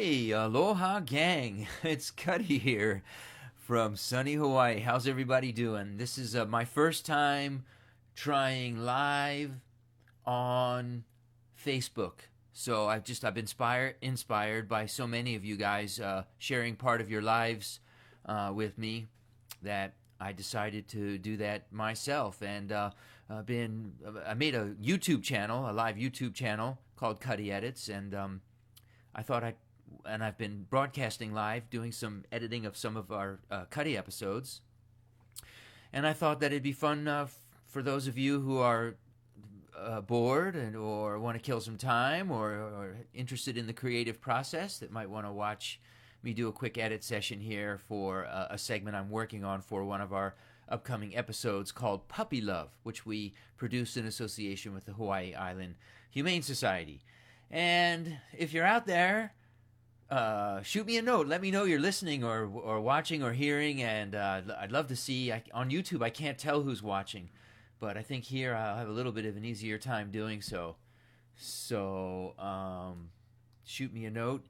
Hey, aloha gang. It's Cutty here from sunny Hawaii. How's everybody doing? This is my first time trying live on Facebook. So I've been inspired by so many of you guys sharing part of your lives with me that I decided to do that myself. And I made a YouTube channel, a live YouTube channel called Cutty EDITS, and I've been broadcasting live, doing some editing of some of our Cutty episodes. And I thought that it'd be fun for those of you who are bored or want to kill some time or interested in the creative process that might want to watch me do a quick edit session here for a segment I'm working on for one of our upcoming episodes called Puppy Love, which we produce in association with the Hawaii Island Humane Society. And if you're out there, shoot me a note. Let me know you're listening or watching or hearing, and I'd love to see. On YouTube, I can't tell who's watching, but I think here I'll have a little bit of an easier time doing so. So shoot me a note.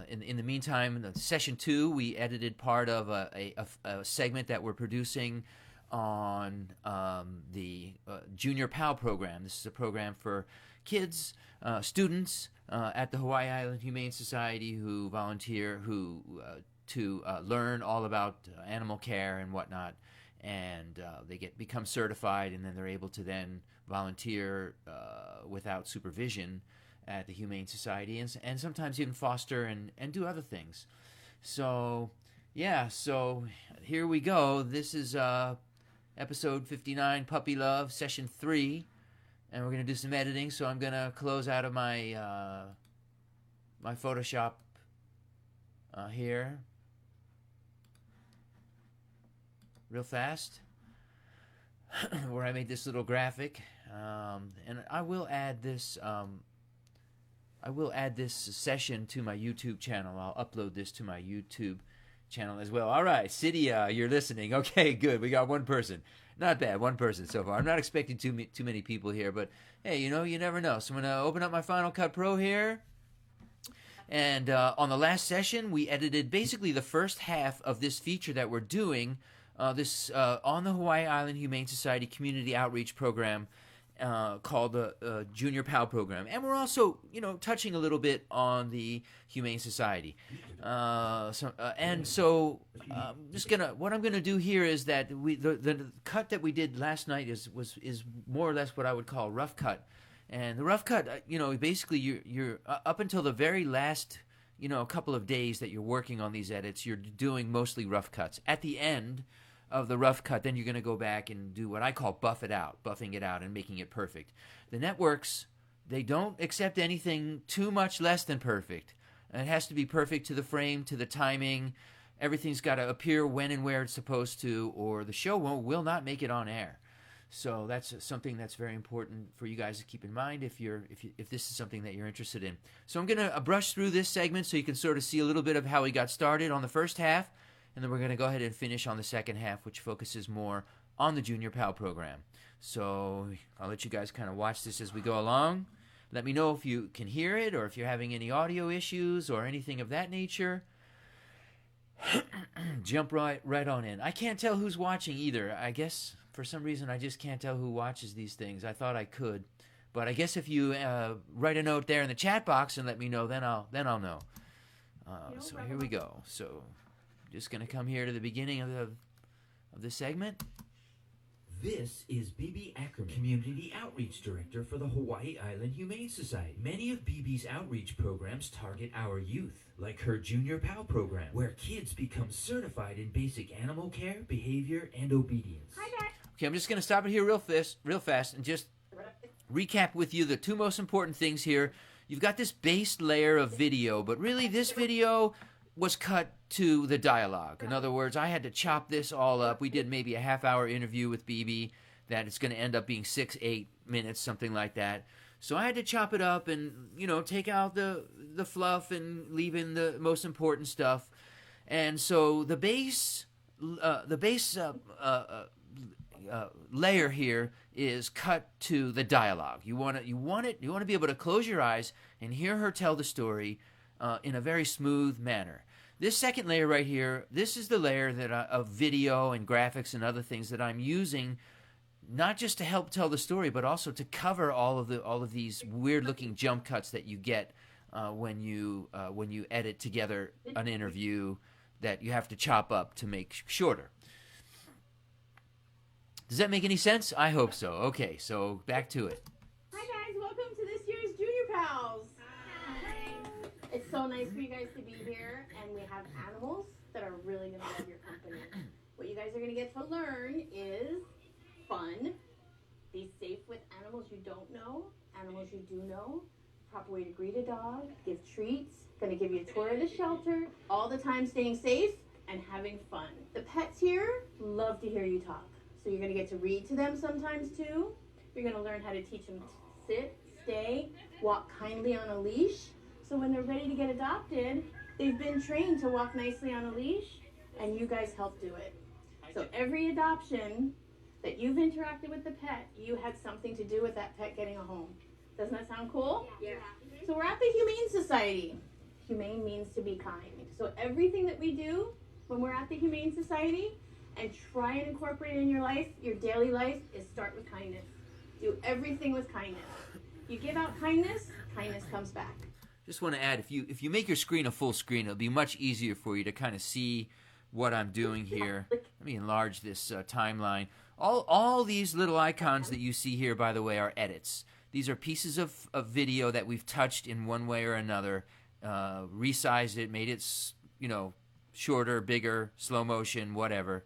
In the meantime, in session 2, we edited part of a segment that we're producing on the Junior PAL program. This is a program for kids, students at the Hawaii Island Humane Society who volunteer to learn all about animal care and whatnot, and they become certified, and then they're able to then volunteer without supervision at the Humane Society, and sometimes even foster and do other things. So yeah, so here we go. This is episode 59, Puppy Love, session 3. And we're going to do some editing, so I'm going to close out of my my Photoshop here real fast, where I made this little graphic, and I will add this session to my YouTube channel. I'll upload this to my YouTube channel as well. All right, City, you're listening. Okay, good. We got one person. Not bad, one person so far. I'm not expecting too many people here, but hey, you never know. So I'm going to open up my Final Cut Pro here. And on the last session, we edited basically the first half of this feature that we're doing, on the Hawaii Island Humane Society Community Outreach Program called the Junior PAL program. And we're also, touching a little bit on the Humane Society. What I'm going to do here is that the cut that we did last night is more or less what I would call rough cut. And the rough cut, basically you're up until the very last, couple of days that you're working on these edits, you're doing mostly rough cuts. At the end of the rough cut, then you're going to go back and do what I call buffing it out and making it perfect. The networks, they don't accept anything too much less than perfect. And it has to be perfect to the frame, to the timing. Everything's got to appear when and where it's supposed to, or the show will not make it on air. So that's something that's very important for you guys to keep in mind if this is something that you're interested in. So I'm going to brush through this segment so you can sort of see a little bit of how we got started on the first half. And then we're going to go ahead and finish on the second half, which focuses more on the Junior PAL program. So I'll let you guys kind of watch this as we go along. Let me know if you can hear it or if you're having any audio issues or anything of that nature. Jump right on in. I can't tell who's watching either. I guess for some reason I just can't tell who watches these things. I thought I could. But I guess if you write a note there in the chat box and let me know, then I'll know. So here we go. So just going to come here to the beginning of the segment. This is BB Ackerman, Community Outreach Director for the Hawaii Island Humane Society. Many of BB's outreach programs target our youth, like her Junior PAL program, where kids become certified in basic animal care, behavior, and obedience. Hi, Dad. Okay, I'm just going to stop it here real fast, and just recap with you the two most important things here. You've got this base layer of video, but really this video was cut to the dialogue. In other words, I had to chop this all up. We did maybe a half-hour interview with BB that it's going to end up being 6-8 minutes, something like that. So I had to chop it up and, take out the fluff and leave in the most important stuff. And so the base layer here is cut to the dialogue. You want to be able to close your eyes and hear her tell the story in a very smooth manner. This second layer right here, this is the layer that of video and graphics and other things that I'm using, not just to help tell the story, but also to cover all of these weird-looking jump cuts that you get when you edit together an interview that you have to chop up to make shorter. Does that make any sense? I hope so. Okay, so back to it. Hi guys, welcome to this year's Junior Pals. Hi. It's so nice for you guys to be here, and we have animals that are really going to love your company. What you guys are going to get to learn is fun, be safe with animals you don't know, animals you do know, proper way to greet a dog, give treats, going to give you a tour of the shelter, all the time staying safe and having fun. The pets here love to hear you talk. So you're going to get to read to them sometimes too. You're going to learn how to teach them to sit, stay, walk kindly on a leash. So when they're ready to get adopted, they've been trained to walk nicely on a leash, and you guys help do it. So every adoption that you've interacted with the pet, you had something to do with that pet getting a home. Doesn't that sound cool? Yeah. So we're at the Humane Society. Humane means to be kind. So everything that we do when we're at the Humane Society, and try and incorporate it in your life, your daily life, is start with kindness. Do everything with kindness. You give out kindness, kindness comes back. Just want to add, if you make your screen a full screen, it'll be much easier for you to kind of see what I'm doing here. Let me enlarge this timeline. All these little icons that you see here, by the way, are edits. These are pieces of video that we've touched in one way or another, resized it, made it, shorter, bigger, slow motion, whatever.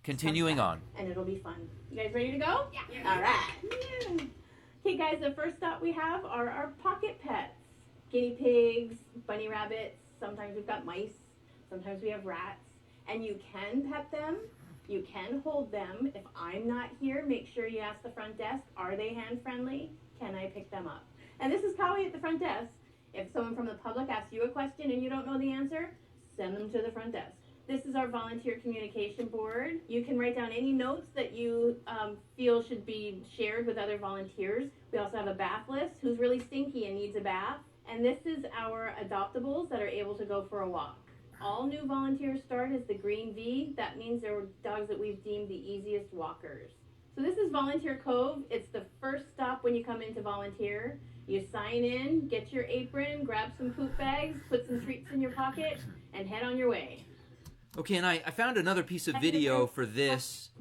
Continuing on. And it'll be fun. You guys ready to go? Yeah. All right. Yeah. Okay, guys, the first stop we have are our pocket pets. Guinea pigs, bunny rabbits, sometimes we've got mice, sometimes we have rats. And you can pet them, you can hold them. If I'm not here, make sure you ask the front desk, are they hand-friendly? Can I pick them up? And this is Cowie at the front desk. If someone from the public asks you a question and you don't know the answer, send them to the front desk. This is our volunteer communication board. You can write down any notes that you feel should be shared with other volunteers. We also have a bath list, who's really stinky and needs a bath. And this is our adoptables that are able to go for a walk. All new volunteers start as the green V. That means they're dogs that we've deemed the easiest walkers. So this is Volunteer Cove. It's the first stop when you come in to volunteer. You sign in, get your apron, grab some poop bags, put some treats in your pocket, and head on your way. Okay, and I found another piece of video for this.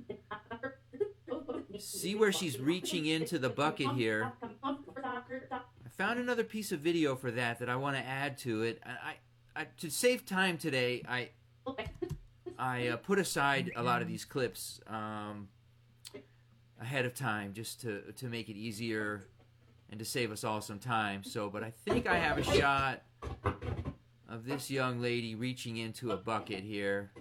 See where she's reaching into the bucket here. I found another piece of video for that I want to add to it. I to save time today, I put aside a lot of these clips ahead of time just to make it easier and to save us all some time. But I think I have a shot of this young lady reaching into a bucket here.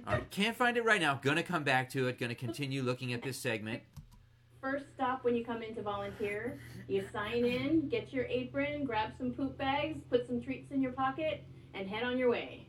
Alright, can't find it right now. Gonna come back to it. Gonna continue looking at this segment. First stop when you come in to volunteer. You sign in, get your apron, grab some poop bags, put some treats in your pocket, and head on your way.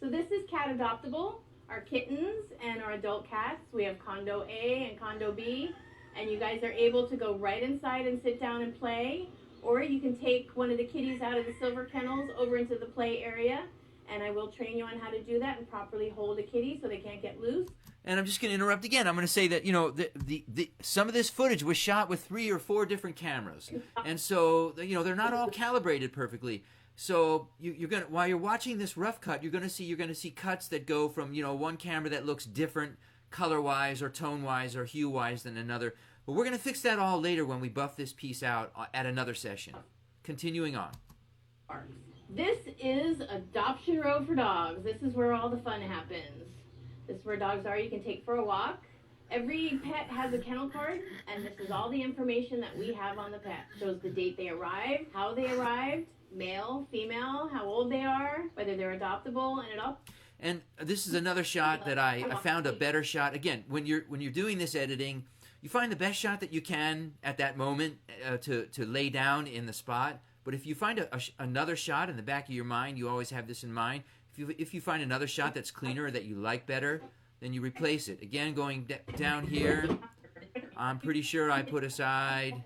So this is Cat Adoptable, our kittens and our adult cats. We have Condo A and Condo B, and you guys are able to go right inside and sit down and play, or you can take one of the kitties out of the silver kennels over into the play area, and I will train you on how to do that and properly hold a kitty so they can't get loose. And I'm just going to interrupt again. I'm going to say that, some of this footage was shot with 3 or 4 different cameras. And so, they're not all calibrated perfectly. So you're gonna, while you're watching this rough cut, you're gonna see cuts that go from one camera that looks different color-wise or tone-wise or hue-wise than another. But we're gonna fix that all later when we buff this piece out at another session. Continuing on. This is Adoption Road for Dogs. This is where all the fun happens. This is where dogs are you can take for a walk. Every pet has a kennel card, and this is all the information that we have on the pet. Shows the date they arrived, how they arrived, male, female, how old they are, whether they're adoptable, and it all. And this is another shot that I found a better shot. Again, when you're doing this editing, you find the best shot that you can at that moment to lay down in the spot. But if you find another shot in the back of your mind, you always have this in mind, if you find another shot that's cleaner or that you like better, then you replace it. Again, going down here, I'm pretty sure I put aside.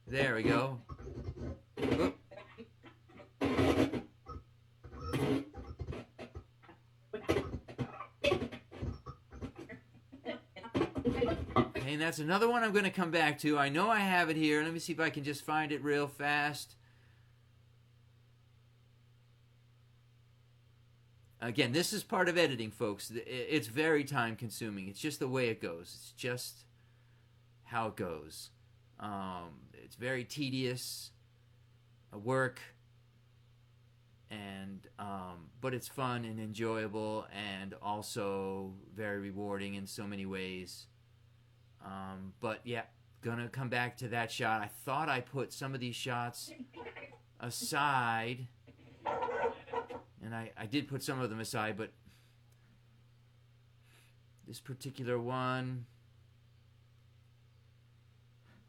There we go. Oop. And that's another one I'm going to come back to. I know I have it here. Let me see if I can just find it real fast. Again, this is part of editing, folks. It's very time consuming. It's just the way it goes. It's just how it goes. It's very tedious work, and but it's fun and enjoyable, and also very rewarding in so many ways. But yeah, gonna come back to that shot. I thought I put some of these shots aside, and I did put some of them aside, but this particular one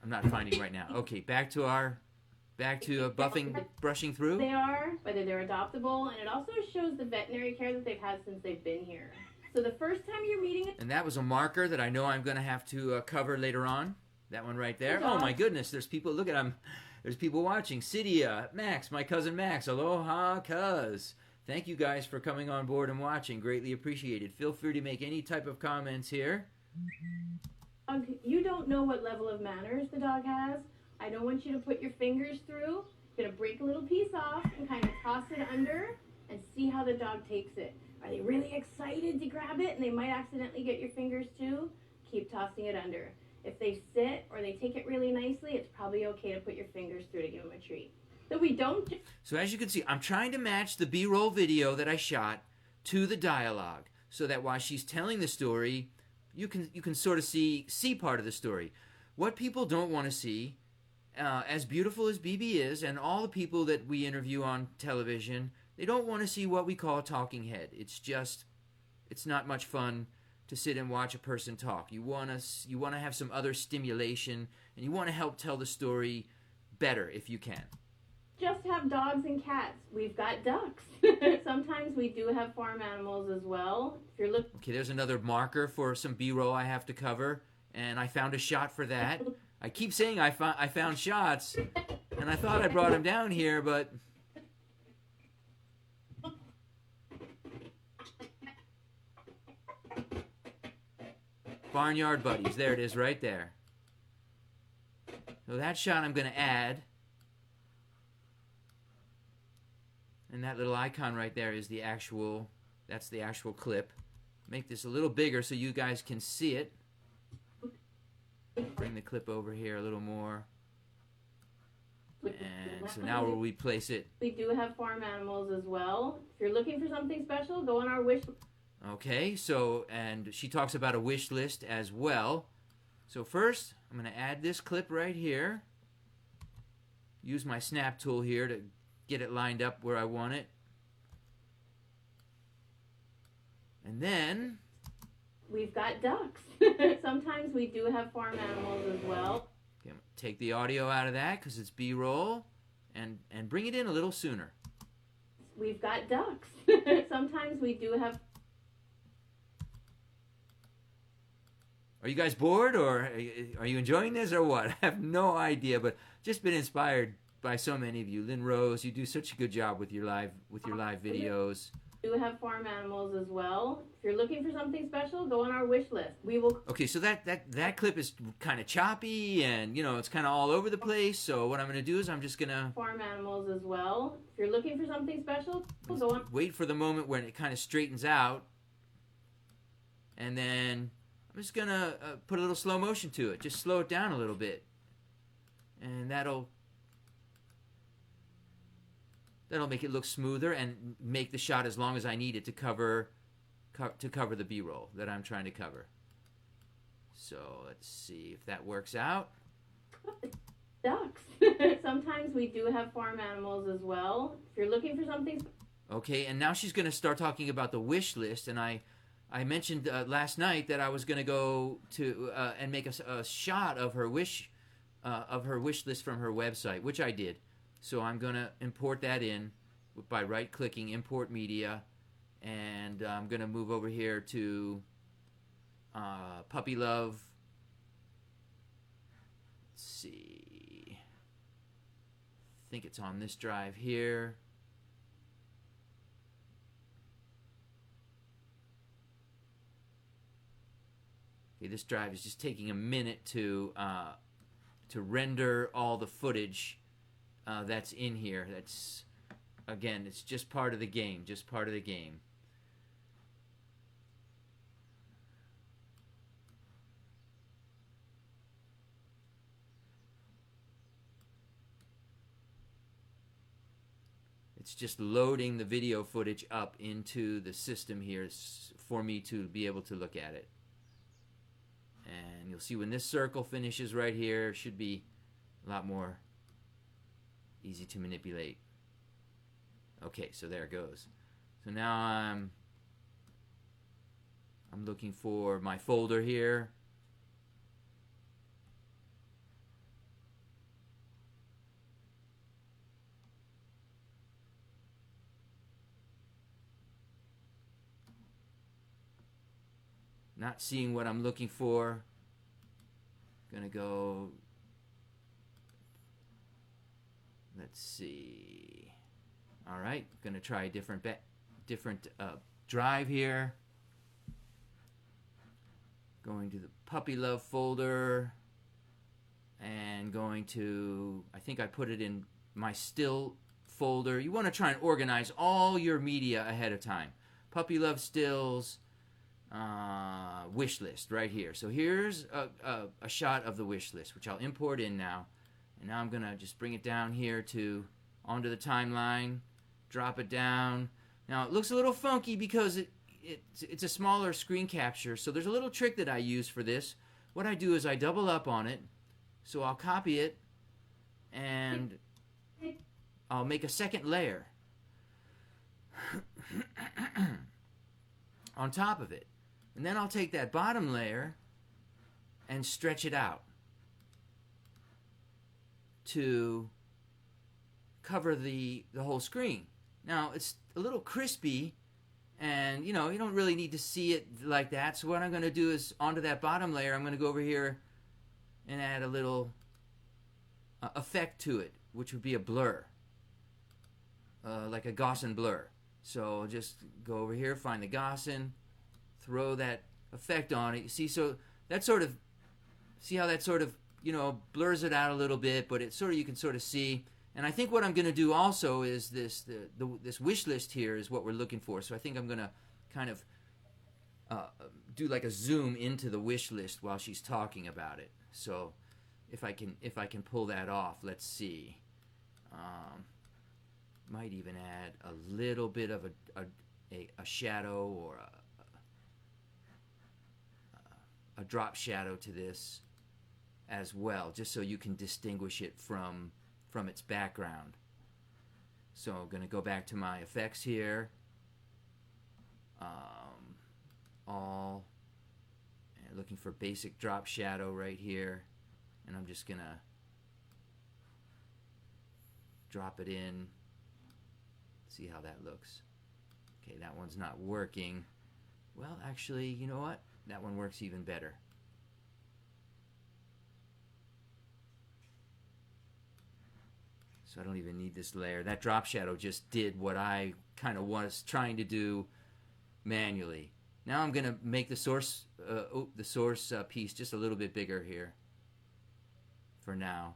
I'm not finding right now. Okay, back to brushing through. They are, whether they're adoptable, and it also shows the veterinary care that they've had since they've been here. So the first time you're meeting it. And that was a marker that I know I'm going to have to cover later on. That one right there. Oh my goodness, there's people, look at them. There's people watching. Cydia, Max, my cousin Max. Aloha, cuz. Thank you guys for coming on board and watching. Greatly appreciated. Feel free to make any type of comments here. You don't know what level of manners the dog has. I don't want you to put your fingers through. You're going to break a little piece off and kind of toss it under and see how the dog takes it. Are they really excited to grab it and they might accidentally get your fingers too? Keep tossing it under. If they sit or they take it really nicely, it's probably okay to put your fingers through to give them a treat. So we don't. So as you can see, I'm trying to match the B-roll video that I shot to the dialogue so that while she's telling the story, you can sort of see part of the story. What people don't want to see, as beautiful as BB is, and all the people that we interview on television, they don't want to see what we call a talking head. It's not much fun to sit and watch a person talk. You want to have some other stimulation, and you want to help tell the story better if you can. Just have dogs and cats. We've got ducks. Sometimes we do have farm animals as well. If you're looking. Okay, there's another marker for some B-roll I have to cover, and I found a shot for that. I keep saying I found shots, and I thought I brought them down here, but Barnyard Buddies. There it is right there. So that shot I'm going to add. And that little icon right there is that's the actual clip. Make this a little bigger so you guys can see it. Bring the clip over here a little more. And so now we'll replace it. We do have farm animals as well. If you're looking for something special, go on our wish. Okay, so, and she talks about a wish list as well. So first, I'm going to add this clip right here. Use my snap tool here to get it lined up where I want it. And then we've got ducks. Sometimes we do have farm animals as well. Okay, take the audio out of that because it's B-roll, and bring it in a little sooner. We've got ducks. Sometimes we do have. Are you guys bored, or are you enjoying this, or what? I have no idea, but just been inspired by so many of you. Lynn Rose, you do such a good job with your live videos. We do have farm animals as well. If you're looking for something special, go on our wish list. We will. Okay, so that clip is kind of choppy, and it's kind of all over the place. So what I'm going to do is I'm just going to farm animals as well. If you're looking for something special, go on. Wait for the moment when it kind of straightens out, and then I'm just going to put a little slow motion to it. Just slow it down a little bit, and that'll make it look smoother and make the shot as long as I need it to cover the B-roll that I'm trying to cover. So let's see if that works out. Ducks. Sometimes we do have farm animals as well. If you're looking for something. Okay, and now she's going to start talking about the wish list, and I mentioned last night that I was going to go to and make a shot of her wish of her wish list from her website, which I did. So I'm going to import that in by right-clicking Import Media, and I'm going to move over here to Puppy Love. Let's see. I think it's on this drive here. Okay, this drive is just taking a minute to render all the footage that's in here. That's, again, it's just part of the game, just part of the game. It's just loading the video footage up into the system here for me to be able to look at it. And you'll see when this circle finishes right here, it should be a lot more easy to manipulate. Okay, so there it goes. So now I'm looking for my folder here. Not seeing what I'm looking for. Gonna go, let's see. All right, gonna try a different drive here. Going to the Puppy Love folder and going to, I think I put it in my still folder. You want to try and organize all your media ahead of time. Puppy Love stills. Wish list right here. So here's a shot of the wish list, which I'll import in now. And now I'm gonna just bring it down here to onto the timeline, drop it down. Now it looks a little funky because it's a smaller screen capture. So there's a little trick that I use for this. What I do is I double up on it. So I'll copy it and I'll make a second layer on top of it. And then I'll take that bottom layer and stretch it out to cover the whole screen. Now, it's a little crispy, and, you know, you don't really need to see it like that. So what I'm going to do is, onto that bottom layer, I'm going to go over here and add a little effect to it, which would be a blur, like a Gaussian blur. So I'll just go over here, find the Gaussian, throw that effect on it. You see, so that sort of, see how that sort of, you know, blurs it out a little bit, but it sort of, you can sort of see. And I think what I'm going to do also is this wish list here is what we're looking for. So I think I'm going to kind of do like a zoom into the wish list while she's talking about it. So if I can pull that off, let's see. Might even add a little bit of a shadow or a drop shadow to this as well, just so you can distinguish it from its background. So I'm going to go back to my effects here, all, and looking for basic drop shadow right here, and I'm just going to drop it in, see how that looks. Okay, that one's not working. Well, actually, you know what? That one works even better. So I don't even need this layer. That drop shadow just did what I kind of was trying to do manually. Now I'm going to make the source piece just a little bit bigger here for now.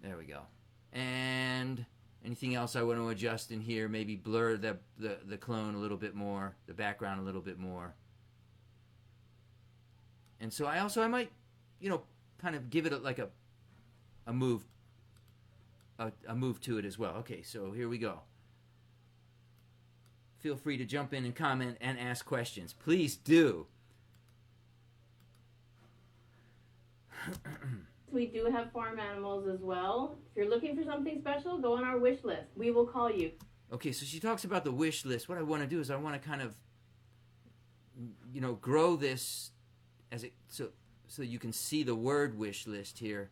There we go. And anything else I want to adjust in here? Maybe blur the clone a little bit more, the background a little bit more. And so I might, you know, kind of give it like a move to it as well. Okay, so here we go. Feel free to jump in and comment and ask questions. Please do. We do have farm animals as well. If you're looking for something special, go on our wish list. We will call you. Okay, so she talks about the wish list. What I want to do is I want to kind of, you know, grow this as it so you can see the word wish list here.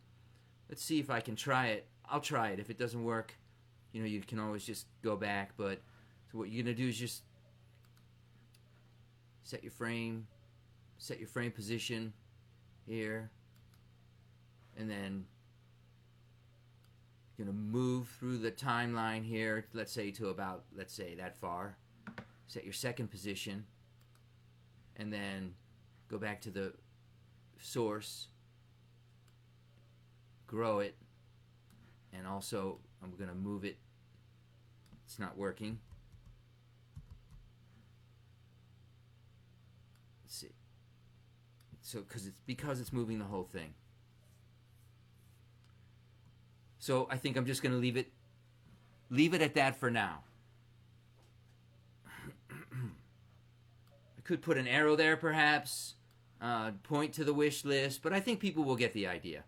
Let's see if I can try it. I'll try it. If it doesn't work, you know, you can always just go back. But so what you're gonna do is just set your frame position here, and then you're gonna move through the timeline here. Let's say to about, let's say that far. Set your second position, and then go back to the source, grow it, and also I'm going to move it. It's not working. Let's see. So because it's moving the whole thing. So I think I'm just going to leave it at that for now. I could put an arrow there perhaps, point to the wish list, but I think people will get the idea.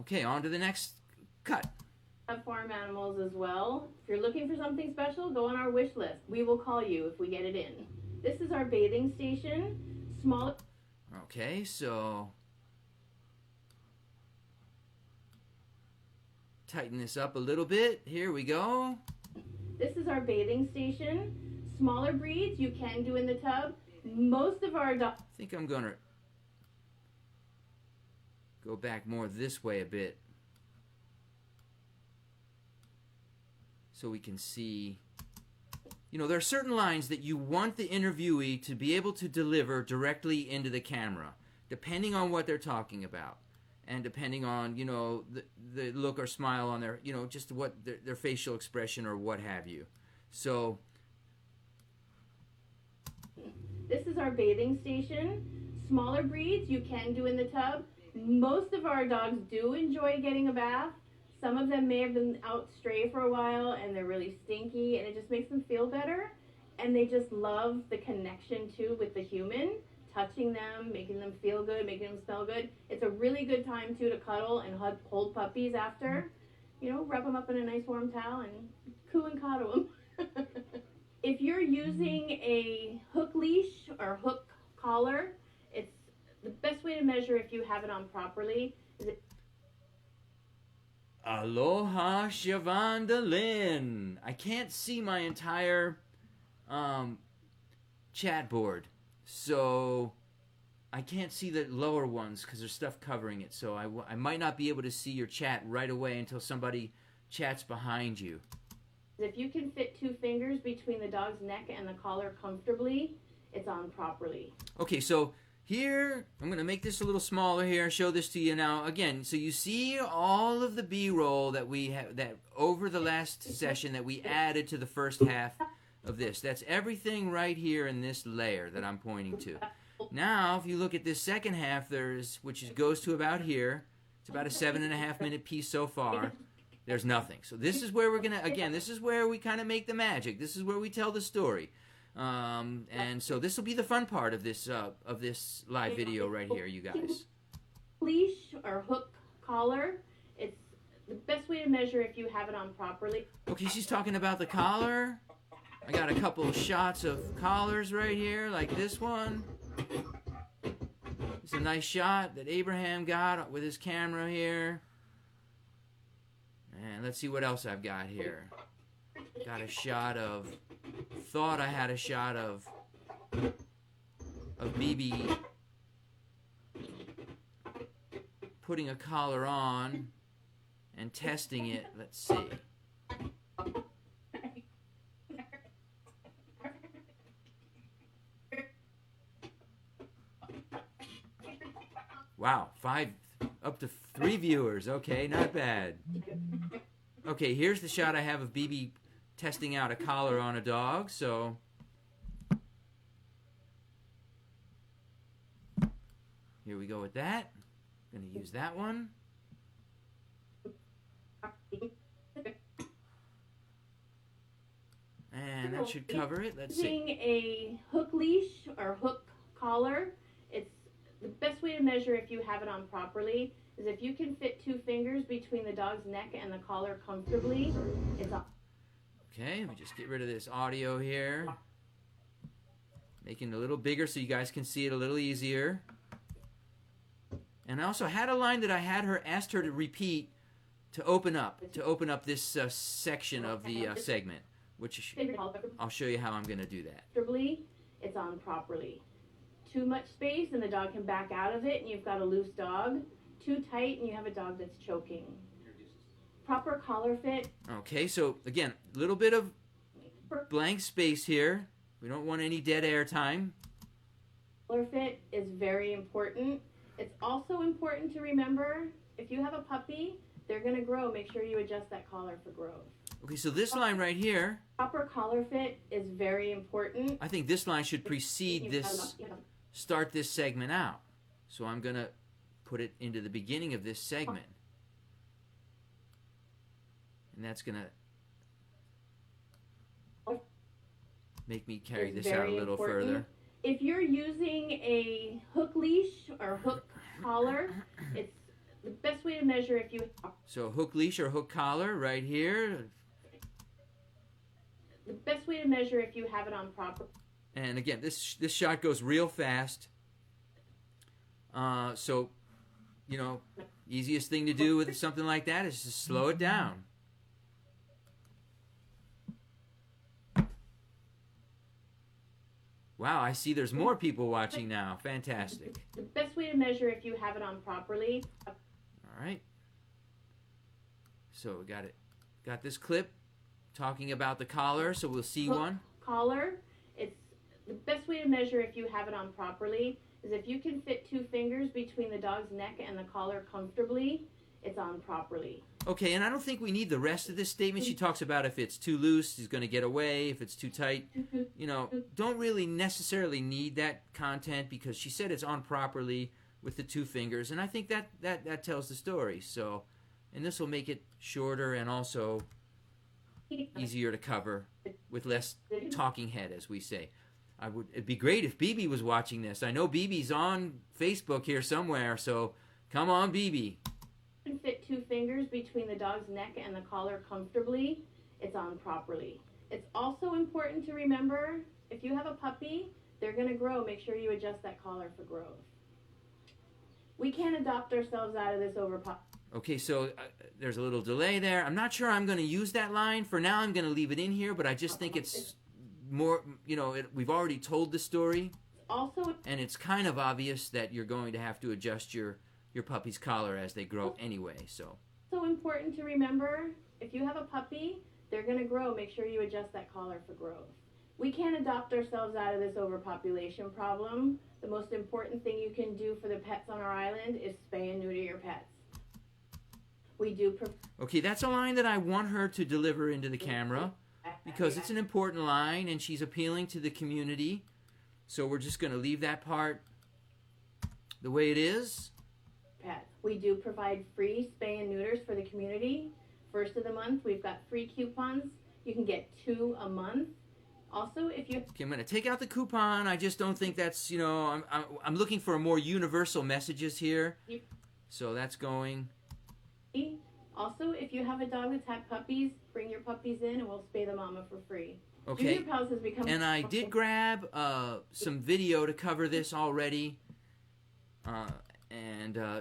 Okay, on to the next cut. Farm animals as well. If you're looking for something special, go on our wish list. We will call you if we get it in. This is our bathing station. Small. Okay, so tighten this up a little bit. Here we go. This is our bathing station. Smaller breeds you can do in the tub. Most of our dogs. I think I'm gonna go back more this way a bit so we can see. You know, there are certain lines that you want the interviewee to be able to deliver directly into the camera, depending on what they're talking about, and depending on, you know, the look or smile on their, you know, just what their facial expression or what have you. So this is our bathing station. Smaller breeds you can do in the tub. Most of our dogs do enjoy getting a bath. Some of them may have been out stray for a while and they're really stinky, and it just makes them feel better. And they just love the connection too with the human, touching them, making them feel good, making them smell good. It's a really good time too to cuddle and hold puppies after. You know, wrap them up in a nice warm towel and coo and coddle them. If you're using a hook leash or hook collar, it's the best way to measure if you have it on properly. Aloha Shavonda Lynn. I can't see my entire chat board, so I can't see the lower ones because there's stuff covering it. So I might not be able to see your chat right away until somebody chats behind you. If you can fit 2 fingers between the dog's neck and the collar comfortably, it's on properly. Okay, so here, I'm going to make this a little smaller here and show this to you now. Again, so you see all of the B-roll that we have, that over the last session that we added to the first half of this. That's everything right here in this layer that I'm pointing to. Now, if you look at this second half, which goes to about here. It's about a 7.5 minute piece so far. There's nothing. So this is where we're going to, again, this is where we kind of make the magic. This is where we tell the story. And so this will be the fun part of this live video right here, you guys. Leash or hook collar, it's the best way to measure if you have it on properly. Okay, she's talking about the collar. I got a couple of shots of collars right here, like this one. It's a nice shot that Abraham got with his camera here. And let's see what else I've got here. Got a shot of, thought I had a shot of BB putting a collar on and testing it. Let's see. Wow, 5 up to 3 viewers. Okay, not bad. Okay, here's the shot I have of BB testing out a collar on a dog. So here we go with that. I'm going to use that one. And that should cover it. Let's see. Using a hook leash or hook collar, it's the best way to measure if you have it on properly is if you can fit 2 fingers between the dog's neck and the collar comfortably. It's on. Okay, let me just get rid of this audio here. Making it a little bigger so you guys can see it a little easier. And I also had a line that I had her asked her to repeat to open up this section of the segment, which I'll show you how I'm going to do that. It's on properly. Too much space and the dog can back out of it and you've got a loose dog. Too tight and you have a dog that's choking. Proper collar fit. Okay, so again, a little bit of blank space here. We don't want any dead air time. Collar fit is very important. It's also important to remember, if you have a puppy, they're going to grow. Make sure you adjust that collar for growth. Okay, so this line right here. Proper collar fit is very important. I think this line should precede this, start this segment out. So I'm going to put it into the beginning of this segment. And that's going to make me carry this out a little further. If you're using a hook leash or hook collar, it's the best way to measure if you... So hook leash or hook collar right here. The best way to measure if you have it on proper... And again, this shot goes real fast. So, you know, easiest thing to do with something like that is to slow it down. Wow, I see there's more people watching now. Fantastic. The best way to measure if you have it on properly. All right. So we got this clip talking about the collar, so we'll see one. Collar, it's the best way to measure if you have it on properly is if you can fit 2 fingers between the dog's neck and the collar comfortably, it's on properly. Okay, and I don't think we need the rest of this statement. She talks about if it's too loose, he's going to get away. If it's too tight, you know, don't really necessarily need that content because she said it's on properly with the 2 fingers, and I think that tells the story. So, and this will make it shorter and also easier to cover with less talking head, as we say. It'd be great if BB was watching this. I know BB's on Facebook here somewhere, so come on, BB. Fit 2 fingers between the dog's neck and the collar comfortably, it's on properly. It's also important to remember, if you have a puppy, they're going to grow. Make sure you adjust that collar for growth. We can't adopt ourselves out of this Okay, so there's a little delay there. I'm not sure I'm going to use that line. For now, I'm going to leave it in here, but I just think it's more, you know, we've already told the story. Also, and it's kind of obvious that you're going to have to adjust your puppy's collar as they grow anyway. So important to remember, if you have a puppy, they're going to grow. Make sure you adjust that collar for growth. We can't adopt ourselves out of this overpopulation problem. The most important thing you can do for the pets on our island is spay and neuter your pets. We do... Okay, that's a line that I want her to deliver into the camera because it's an important line and she's appealing to the community. So we're just going to leave that part the way it is. Pets. We do provide free spay and neuters for the community. First of the month, we've got free coupons. You can get 2 a month. Also, if you... Okay, I'm going to take out the coupon. I just don't think that's, you know, I'm looking for more universal messages here. So that's going. Also, if you have a dog that's had puppies, bring your puppies in and we'll spay the mama for free. Okay. Junior Pals has become... And I did grab some video to cover this already.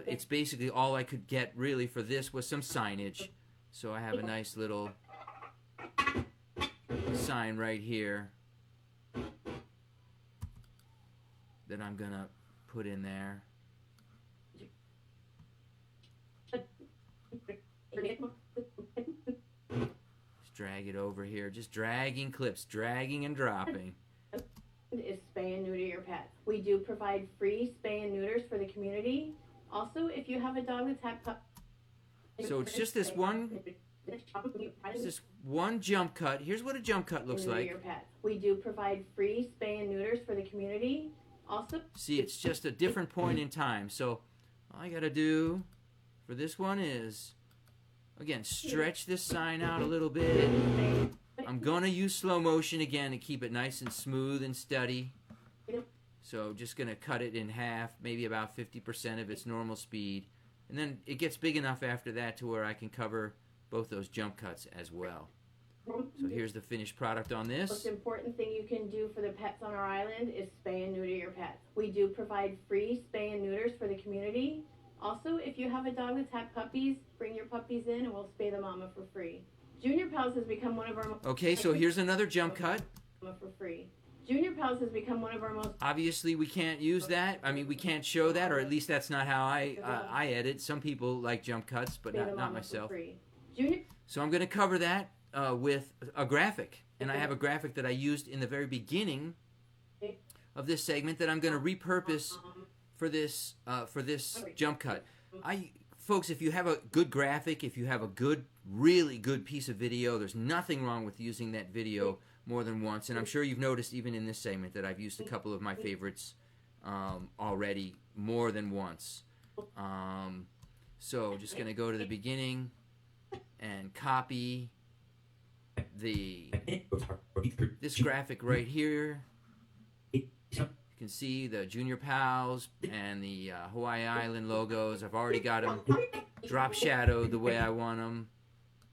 It's basically all I could get really for this was some signage. So I have a nice little sign right here that I'm going to put in there. Just drag it over here. Just dragging clips, dragging and dropping. Is spay and neuter your pets. We do provide free spay and neuters for the community. Also, if you have a dog that's had So it's just this one jump cut. Here's what a jump cut looks like. Your pets. We do provide free spay and neuters for the community. Also, see, it's just a different point in time. So all I got to do for this one is, again, stretch this sign out a little bit. I'm going to use slow motion again to keep it nice and smooth and steady. So just going to cut it in half, maybe about 50% of its normal speed. And then it gets big enough after that to where I can cover both those jump cuts as well. So here's the finished product on The most this. important thing you can do for the pets on our island is spay and neuter your pets. We do provide free spay and neuters for the community. Also, if you have a dog that's had puppies, bring your puppies in and we'll spay the mama for free. Junior Pals has become one of our Okay, so here's another jump cut. for free. Junior Pals has become one of our most Obviously, we can't use that. I mean, we can't show that, or at least that's not how I edit. Some people like jump cuts, but not myself. So I'm going to cover that with a graphic. And I have a graphic that I used in the very beginning of this segment that I'm going to repurpose for this jump cut. Folks, if you have a good graphic, if you have a good, really good piece of video, there's nothing wrong with using that video more than once. And I'm sure you've noticed even in this segment that I've used a couple of my favorites already more than once. So just going to go to the beginning and copy this graphic right here. You can see the Junior Pals and the Hawaii Island logos. I've already got them drop shadowed the way I want them.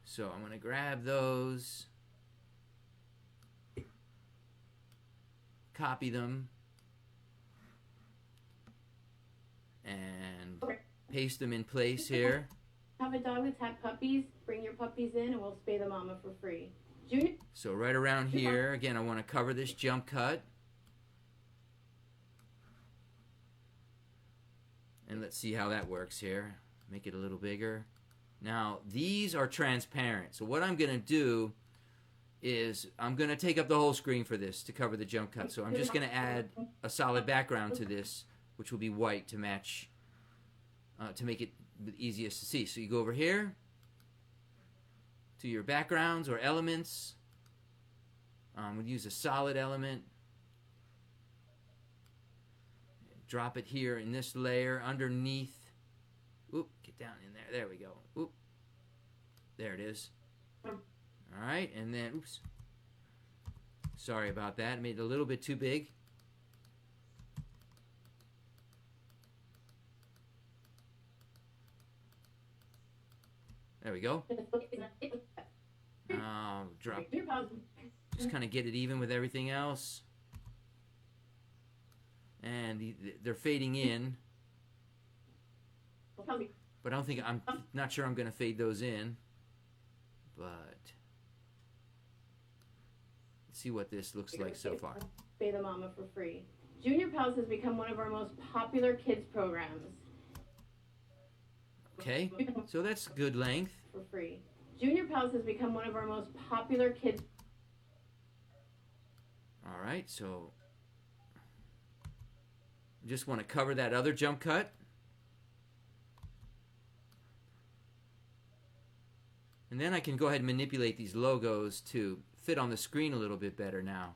So I'm going to grab those, copy them, and paste them in place here. Have a dog that's had puppies, bring your puppies in and we'll spay the mama for free. So right around here, again, I want to cover this jump cut. And let's see how that works here. Make it a little bigger. Now, these are transparent. So what I'm going to do is I'm going to take up the whole screen for this to cover the jump cut. So I'm just going to add a solid background to this, which will be white to match, to make it the easiest to see. So you go over here to your backgrounds or elements. We'll use a solid element. Drop it here in this layer underneath. Oop, get down in there. There we go. Oop. There it is. All right, and then, oops. Sorry about that. Made it a little bit too big. There we go. Drop. Just kind of get it even with everything else. And they're fading in. But I don't think, I'm not sure I'm going to fade those in. But let's see what this looks like so far. Spay the mama for free. Junior Pals has become one of our most popular kids programs. Okay, so that's good length. For free. Junior Pals has become one of our most popular kids. All right, so just want to cover that other jump cut. And then I can go ahead and manipulate these logos to fit on the screen a little bit better now.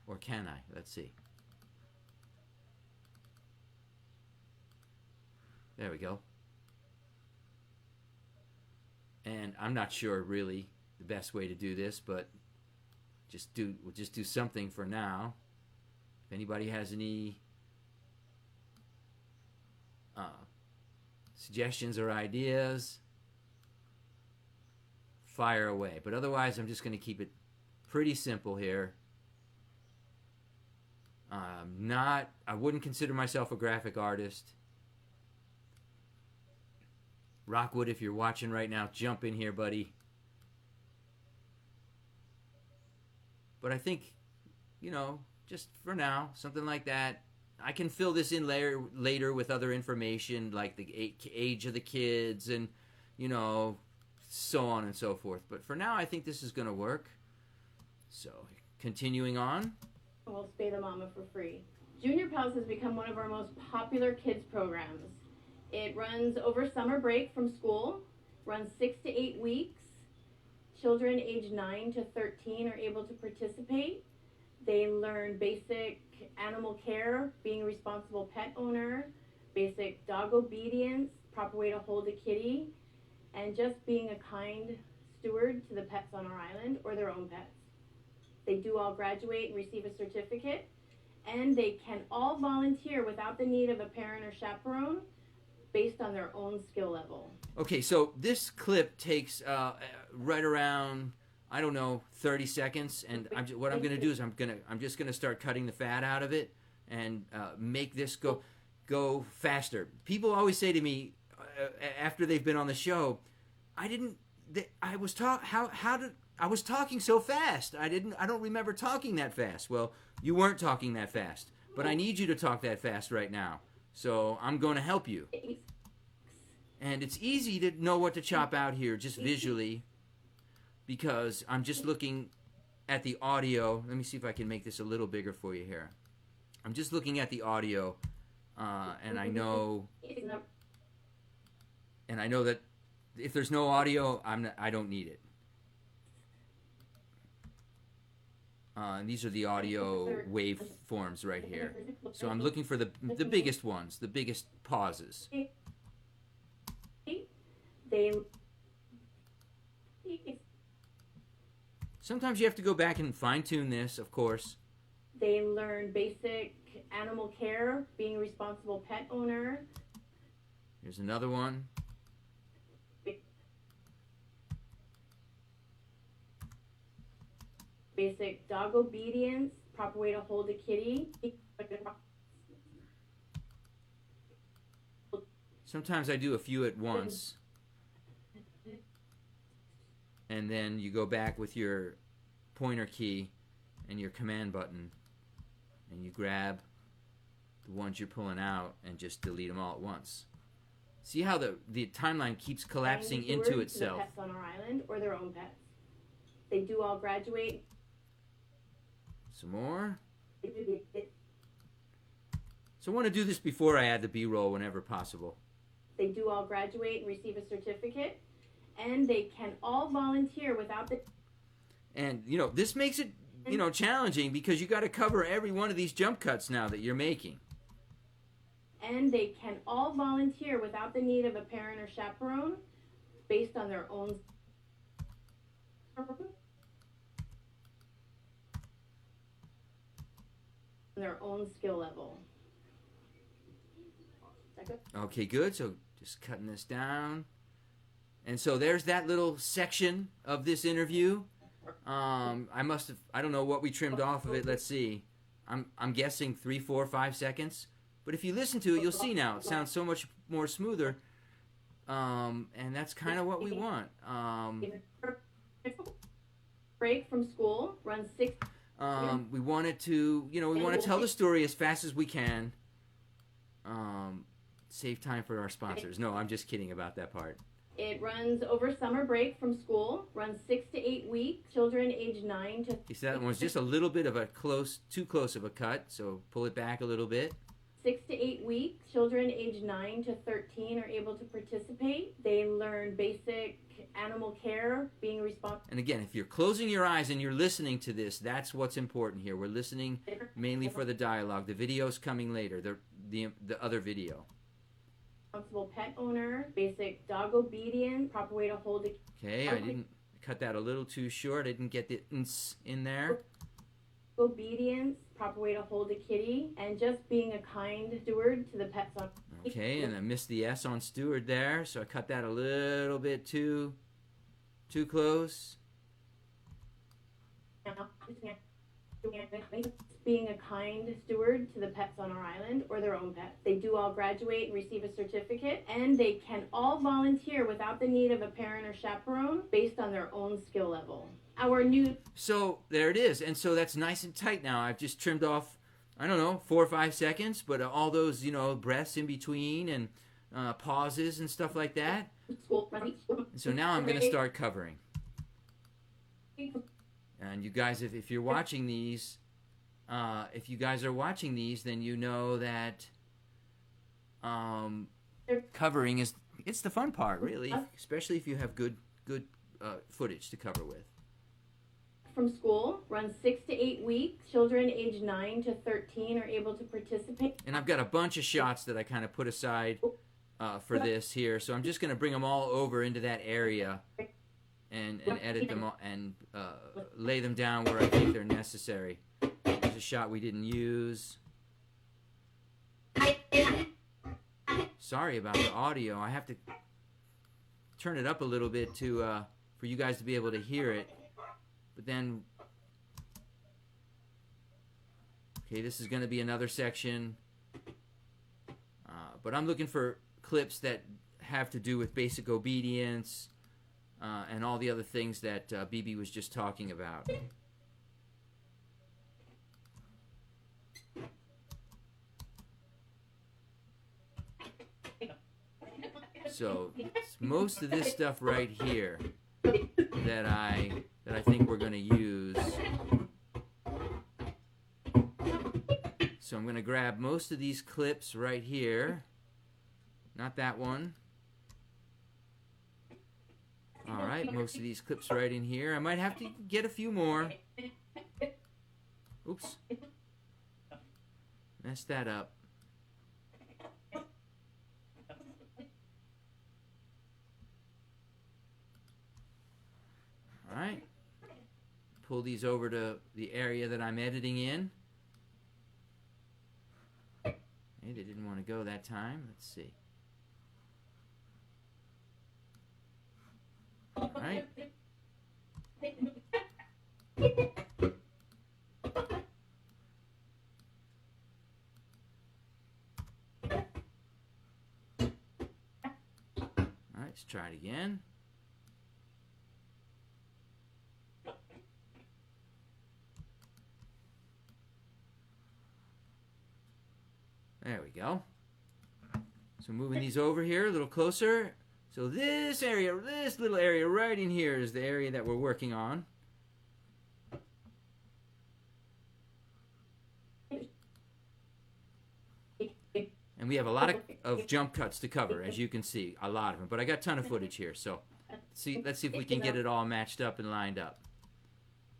Or can I? Let's see. There we go. And I'm not sure really the best way to do this, but we'll just do something for now. If anybody has any suggestions or ideas, fire away. But otherwise, I'm just going to keep it pretty simple here. I wouldn't consider myself a graphic artist. Rockwood, if you're watching right now, jump in here, buddy. But I think, you know, just for now, something like that. I can fill this in later with other information, like the age of the kids and, you know, so on and so forth. But for now, I think this is going to work. So, continuing on. We'll spay the mama for free. Junior Pals has become one of our most popular kids programs. It runs over summer break from school, runs 6 to 8 weeks. Children age 9 to 13 are able to participate. They learn basic animal care, being a responsible pet owner, basic dog obedience, proper way to hold a kitty, and just being a kind steward to the pets on our island or their own pets. They do all graduate and receive a certificate, and they can all volunteer without the need of a parent or chaperone based on their own skill level. Okay, so this clip takes right around, I don't know, 30 seconds, and what I'm going to do is I'm just going to start cutting the fat out of it and make this go faster. People always say to me after they've been on the show, I was talking so fast. I don't remember talking that fast. Well, you weren't talking that fast, but I need you to talk that fast right now. So I'm going to help you. And it's easy to know what to chop out here just visually because I'm just looking at the audio. Let me see if I can make this a little bigger for you here. I'm just looking at the audio, and I know that if there's no audio, I don't need it. And these are the audio waveforms right here. So I'm looking for the biggest ones, the biggest pauses. Sometimes you have to go back and fine-tune this, of course. They learn basic animal care, being a responsible pet owner. Here's another one. Basic dog obedience, proper way to hold a kitty. Sometimes I do a few at once. And then you go back with your pointer key and your command button and you grab the ones you're pulling out and just delete them all at once. See how the timeline keeps collapsing into itself. The pets on our island or their own pets. They do all graduate. Some more. So I want to do this before I add the B-roll whenever possible. They do all graduate and receive a certificate, and they can all volunteer without the... And, this makes it, challenging because you got to cover every one of these jump cuts now that you're making. And they can all volunteer without the need of a parent or chaperone based on their own... skill level. Okay, good. So just cutting this down. And so there's that little section of this interview. I don't know what we trimmed off of it. Let's see. I'm guessing 3, 4, 5 seconds. But if you listen to it, you'll see now. It sounds so much more smoother. And that's kind of what we want. Break from school, run 6... we wanted to, we want to tell the story as fast as we can. Save time for our sponsors. No, I'm just kidding about that part. It runs over summer break from school, runs 6 to 8 weeks, children age 9 to... You see, that one's just a little bit of too close of a cut, so pull it back a little bit. 6 to 8 weeks, children age 9 to 13 are able to participate. They learn basic animal care, being responsible. And again, if you're closing your eyes and you're listening to this, that's what's important here. We're listening mainly for the dialogue. The video's coming later, the other video. Responsible pet owner, basic dog obedience, proper way to hold a... Okay, I didn't cut that a little too short. I didn't get the "ns" in there. Obedience, proper way to hold a kitty, and just being a kind steward to the pets on... Okay, and I missed the S on steward there, so I cut that a little bit too close. Being a kind steward to the pets on our island or their own pets. They do all graduate and receive a certificate, and they can all volunteer without the need of a parent or chaperone based on their own skill level. So there it is, and so that's nice and tight now. I've just trimmed off, 4 or 5 seconds, but all those, breaths in between and pauses and stuff like that. And so now I'm going to start covering. And you guys, if you're watching these, if you guys are watching these, then you know that covering it's the fun part, really, especially if you have good footage to cover with. From school, runs 6 to 8 weeks. Children age 9 to 13 are able to participate. And I've got a bunch of shots that I kind of put aside for this here, so I'm just going to bring them all over into that area and edit them all and lay them down where I think they're necessary. There's a a shot we didn't use. Sorry about the audio. I have to turn it up a little bit to for you guys to be able to hear it. But then, okay, this is going to be another section. But I'm looking for clips that have to do with basic obedience and all the other things that BB was just talking about. So it's most of this stuff right here that I think we're going to use. So I'm going to grab most of these clips right here. Not that one. All right, most of these clips right in here. I might have to get a few more. Oops. Messed that up. All right. Pull these over to the area that I'm editing in. Okay, they didn't want to go that time. Let's see. All right. All right, let's try it again. There we go. So moving these over here a little closer. So this area, this little area right in here is the area that we're working on. And we have a lot of jump cuts to cover, as you can see, a lot of them. But I got a ton of footage here, so let's see if we can get it all matched up and lined up.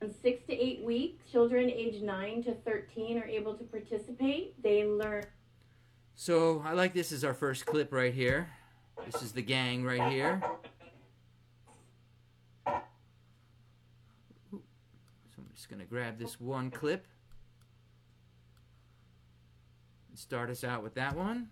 6 to 8 weeks, children age 9 to 13 are able to participate. They learn. So I like this as our first clip right here. This is the gang right here. So I'm just going to grab this one clip and start us out with that one.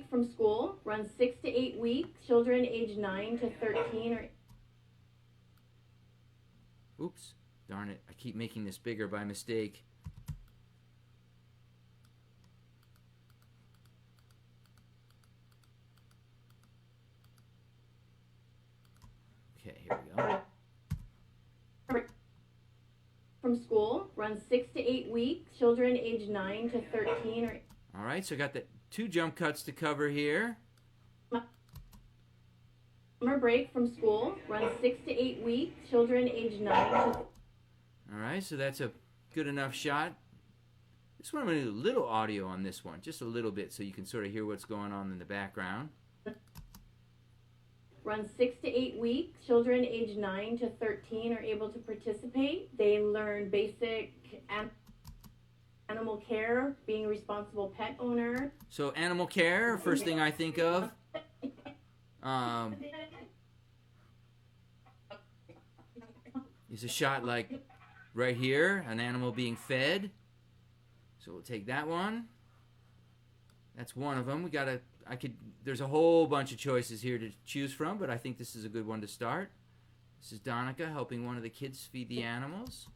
From school, runs 6 to 8 weeks, children age 9 to 13 are. Oops, darn it. I keep making this bigger by mistake. Okay, here we go. From school, runs 6 to 8 weeks, children age 9 to 13 are. All right, so I got the 2 jump cuts to cover here. Summer break from school, runs 6 to 8 weeks, children age 9 to. All right, so that's a good enough shot. This one I'm going to do a little audio on this one, just a little bit, so you can sort of hear what's going on in the background. Runs 6 to 8 weeks, children age 9 to 13 are able to participate. They learn basic animal care, being a responsible pet owner. So animal care, first thing I think of. Is a shot like right here, an animal being fed. So we'll take that one. That's one of them. There's a whole bunch of choices here to choose from, but I think this is a good one to start. This is Donica helping one of the kids feed the animals.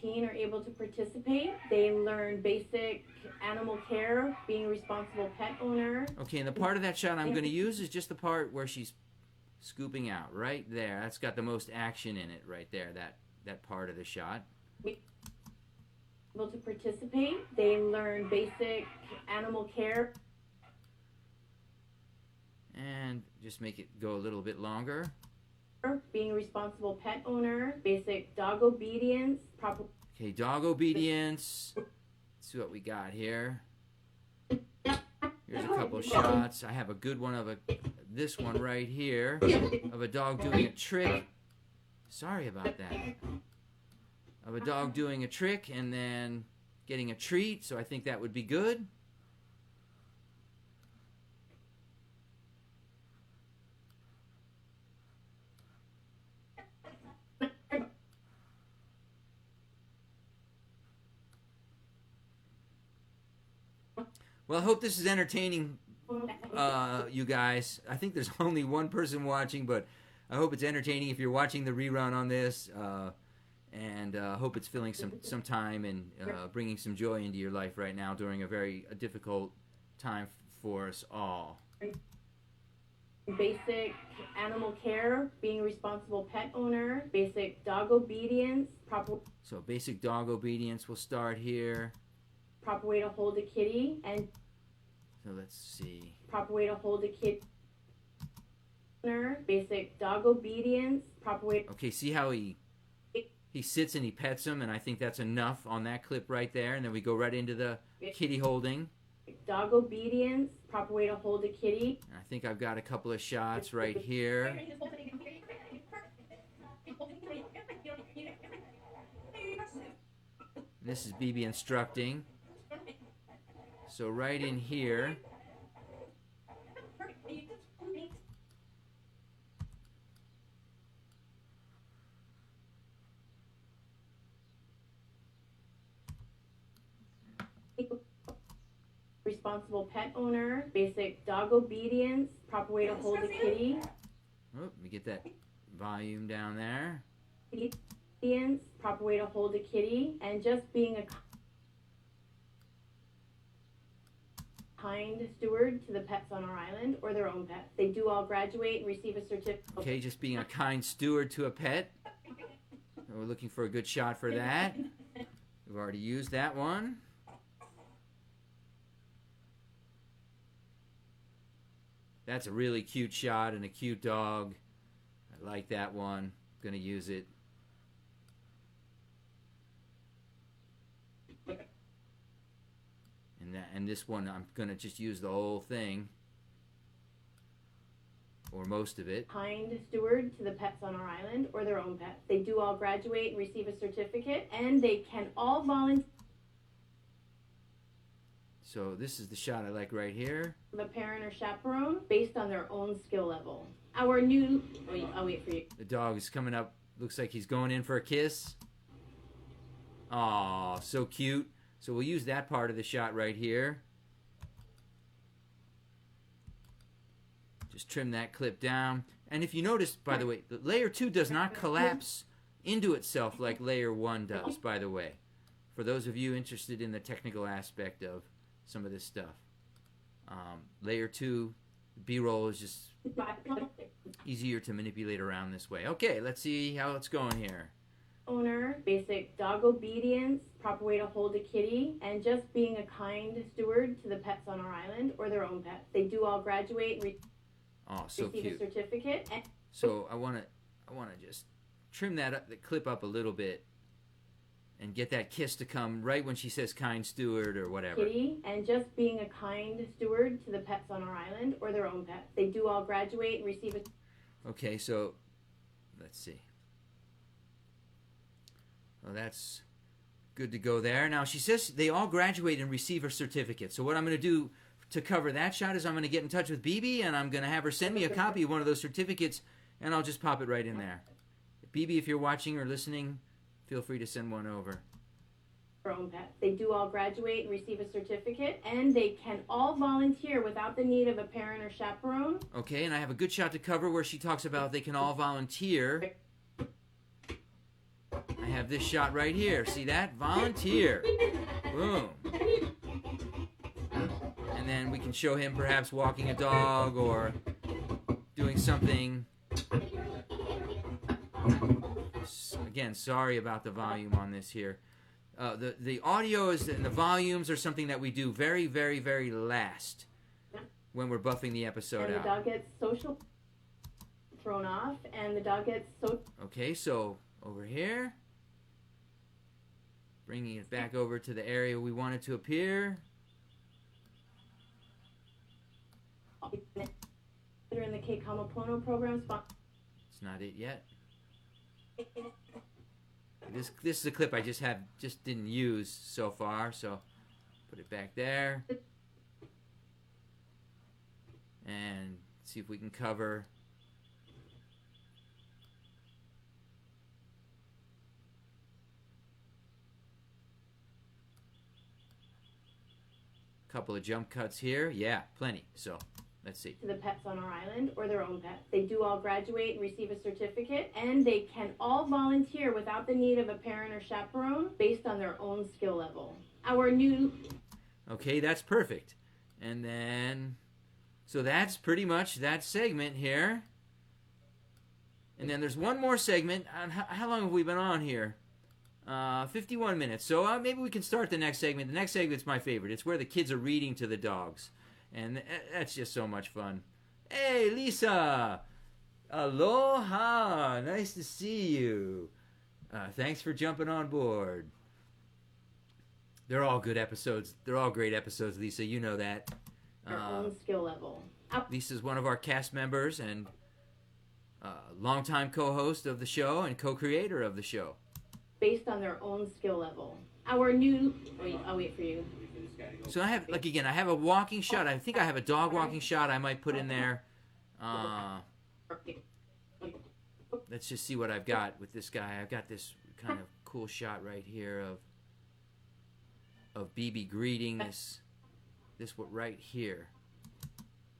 Are able to participate. They learn basic animal care, being a responsible pet owner. Okay, and the part of that shot I'm going to use is just the part where she's scooping out, right there. That's got the most action in it right there, that part of the shot. Able to participate. They learn basic animal care. And just make it go a little bit longer. Being a responsible pet owner, basic dog obedience, proper. Okay, dog obedience. Let's see what we got here. Here's a couple of shots. I have a good one of this one right here of a dog doing a trick. Sorry about that. Of a dog doing a trick and then getting a treat, so I think that would be good. Well, I hope this is entertaining, you guys. I think there's only one person watching, but I hope it's entertaining if you're watching the rerun on this. And hope it's filling some time and bringing some joy into your life right now during a very difficult time for us all. Basic animal care, being a responsible pet owner, basic dog obedience, So basic dog obedience will start here. proper way to hold a kitty, and So let's see. proper way to hold a kitty. Basic dog obedience, proper way. Okay, see how he sits and he pets him, and I think that's enough on that clip right there. And then we go right into the kitty holding. Dog obedience, proper way to hold a kitty. I think I've got a couple of shots right here. This is BB instructing. So right in here. Responsible pet owner, basic dog obedience, proper way to hold a kitty. Oh, let me get that volume down there. Obedience, proper way to hold a kitty, and just being a kind steward to the pets on our island or their own pets. They do all graduate and receive a certificate. Okay, just being a kind steward to a pet. We're looking for a good shot for that. We've already used that one. That's a really cute shot and a cute dog. I like that one. I'm going to use it. And this one, I'm going to just use the whole thing. Or most of it. Kind steward to the pets on our island or their own pets. They do all graduate and receive a certificate, and they can all volunteer. So this is the shot I like right here. The parent or chaperone based on their own skill level. Our new... I'll wait for you. The dog is coming up. Looks like he's going in for a kiss. Aw, so cute. So we'll use that part of the shot right here. Just trim that clip down. And if you notice, by the way, the layer 2 does not collapse into itself like layer 1 does, by the way. For those of you interested in the technical aspect of some of this stuff. Layer 2, B-roll is just easier to manipulate around this way. Okay, let's see how it's going here. Owner, basic dog obedience, proper way to hold a kitty, and just being a kind steward to the pets on our island or their own pets. They do all graduate and Oh, so receive cute. a certificate. So I want to just trim that up, the clip up a little bit and get that kiss to come right when she says kind steward or whatever. Kitty, and just being a kind steward to the pets on our island or their own pets. They do all graduate and receive a... Okay, so let's see. Well, that's good to go there. Now, she says they all graduate and receive a certificate. So what I'm going to do to cover that shot is I'm going to get in touch with BB, and I'm going to have her send me a copy of one of those certificates, and I'll just pop it right in there. BB, if you're watching or listening, feel free to send one over. Their own pets. They do all graduate and receive a certificate, and they can all volunteer without the need of a parent or chaperone. Okay, and I have a good shot to cover where she talks about they can all volunteer. I have this shot right here. See that? Volunteer. Boom. And then we can show him perhaps walking a dog or doing something. Again, sorry about the volume on this here. The audio is and the volumes are something that we do very, very, very last when we're buffing the episode And the out. dog gets social thrown off, and the dog gets so... Okay, so over here, bringing it back over to the area we want it to appear. in the K Kamapono program. It's not it yet. This is a clip I just didn't use so far, so put it back there. And see if we can cover couple of jump cuts here. Yeah, plenty. So let's see. To the pets on our island or their own pets. They do all graduate and receive a certificate, and they can all volunteer without the need of a parent or chaperone based on their own skill level. Our new... Okay, that's perfect. And then, so that's pretty much that segment here. And then there's one more segment. How long have we been on here? 51 minutes. So maybe we can start the next segment. The next segment's my favorite. It's where the kids are reading to the dogs. And that's just so much fun. Hey, Lisa! Aloha! Nice to see you. Thanks for jumping on board. They're all good episodes. They're all great episodes, Lisa. You know that. Their own skill level. Lisa's one of our cast members and longtime co-host of the show and co-creator of the show. Based on their own skill level. Our new... I'll wait for you. So I have, like, again, I have a walking shot. I think I have a dog walking shot I might put in there. Let's just see what I've got with this guy. I've got this kind of cool shot right here of BB greeting this one right here.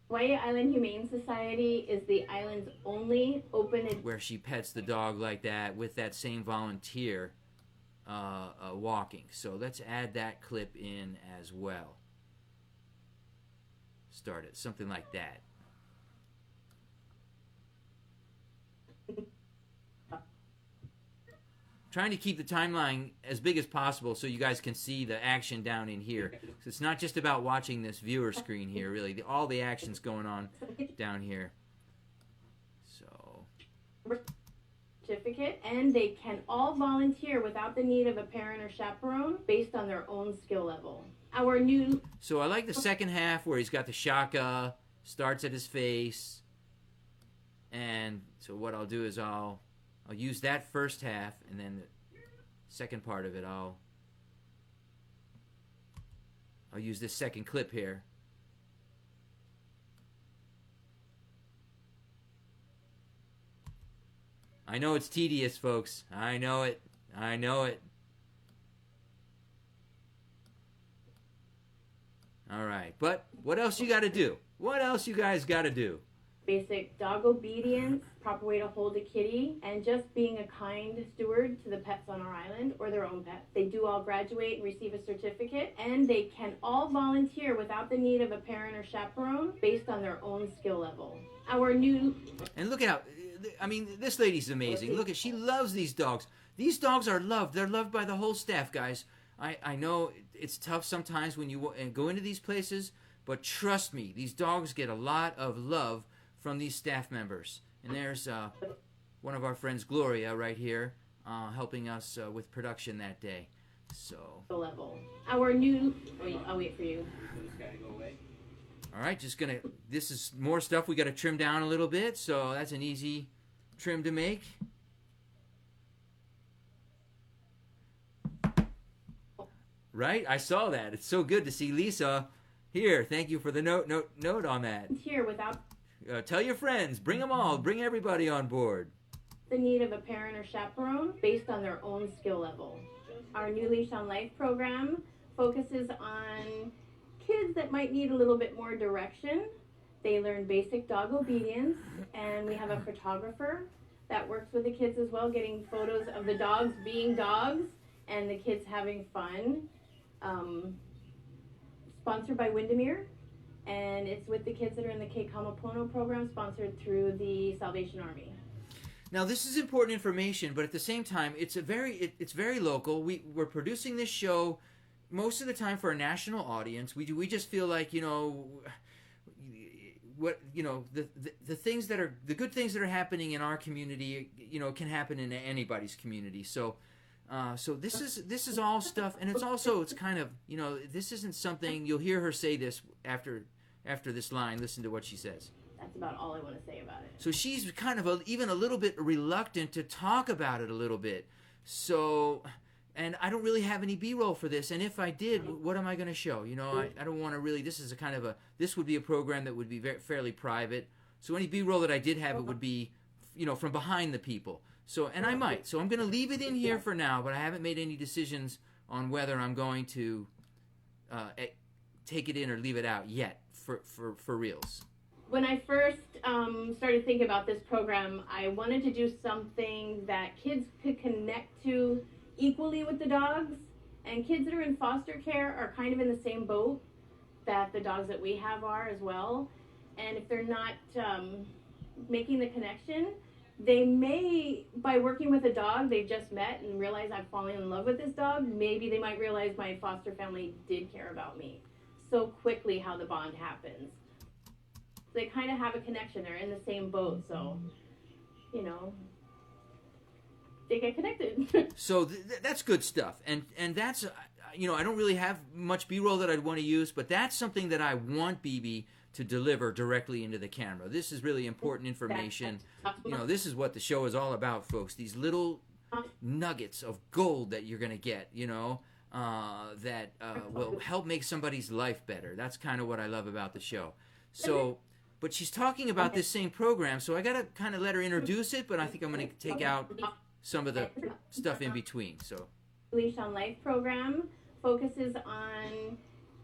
Hawaii Island Humane Society is the island's only open... Where she pets the dog like that with that same volunteer walking. So let's add that clip in as well. Start it, something like that. Trying to keep the timeline as big as possible so you guys can see the action down in here. So it's not just about watching this viewer screen here, really. All the action's going on down here. So... certificate, and they can all volunteer without the need of a parent or chaperone based on their own skill level. Our new... So I like the second half where he's got the shaka, starts at his face, and so what I'll do is I'll use that first half, and then the second part of it I'll use this second clip here. I know it's tedious, folks. I know it. I know it. All right. But what else you got to do? What else you guys got to do? Basic dog obedience, proper way to hold a kitty, and just being a kind steward to the pets on our island or their own pets. They do all graduate and receive a certificate, and they can all volunteer without the need of a parent or chaperone based on their own skill level. Our new... And look at I mean, this lady's amazing. Look at, she loves these dogs. These dogs are loved. They're loved by the whole staff, guys. I know it's tough sometimes when you go into these places, but trust me, these dogs get a lot of love from these staff members. And there's one of our friends, Gloria, right here, helping us with production that day. So. Level. Our new... I'll wait for you. All right, just gonna, this is more stuff we got to trim down a little bit, so that's an easy trim to make. Right? I saw that. It's so good to see Lisa here. Thank you for the note on that. Here without... tell your friends. Bring them all. Bring everybody on board. The need of a parent or chaperone based on their own skill level. Our new Leash on Life program focuses on kids that might need a little bit more direction. They learn basic dog obedience, and we have a photographer that works with the kids as well, getting photos of the dogs being dogs and the kids having fun. Sponsored by Windermere, and it's with the kids that are in the Ke Kamapono program, sponsored through the Salvation Army. Now, this is important information, but at the same time, it's very local. We're producing this show most of the time for a national audience. We just feel like, you know, what, you know, the things that are, the good things that are happening in our community, you know, can happen in anybody's community. So this is all stuff, and it's kind of, you know, this isn't something, you'll hear her say this after this line. Listen to what she says. That's about all I want to say about it. So she's kind of even a little bit reluctant to talk about it a little bit. So, and I don't really have any B-roll for this. And if I did, what am I going to show? You know, I don't want to really, this is a kind of this would be a program that would be fairly private. So any B-roll that I did have, it would be, you know, from behind the people. So, and I might. So I'm going to leave it in here for now, but I haven't made any decisions on whether I'm going to take it in or leave it out yet for reals? When I first started thinking about this program, I wanted to do something that kids could connect to equally with the dogs. And kids that are in foster care are kind of in the same boat that the dogs that we have are as well. And if they're not making the connection, they may, by working with a dog they've just met and realize I'm falling in love with this dog, maybe they might realize my foster family did care about me. So quickly how the bond happens. They kind of have a connection. They're in the same boat, so, you know, they get connected. So that's good stuff. And that's, you know, I don't really have much B-roll that I'd want to use, but that's something that I want BB to deliver directly into the camera. This is really important information. You know, this is what the show is all about, folks. These little nuggets of gold that you're going to get, you know, that will help make somebody's life better. That's kind of what I love about the show. So, but she's talking about this same program, so I got to kind of let her introduce it, but I think I'm going to take out some of the stuff in between. So, Leash on Life program focuses on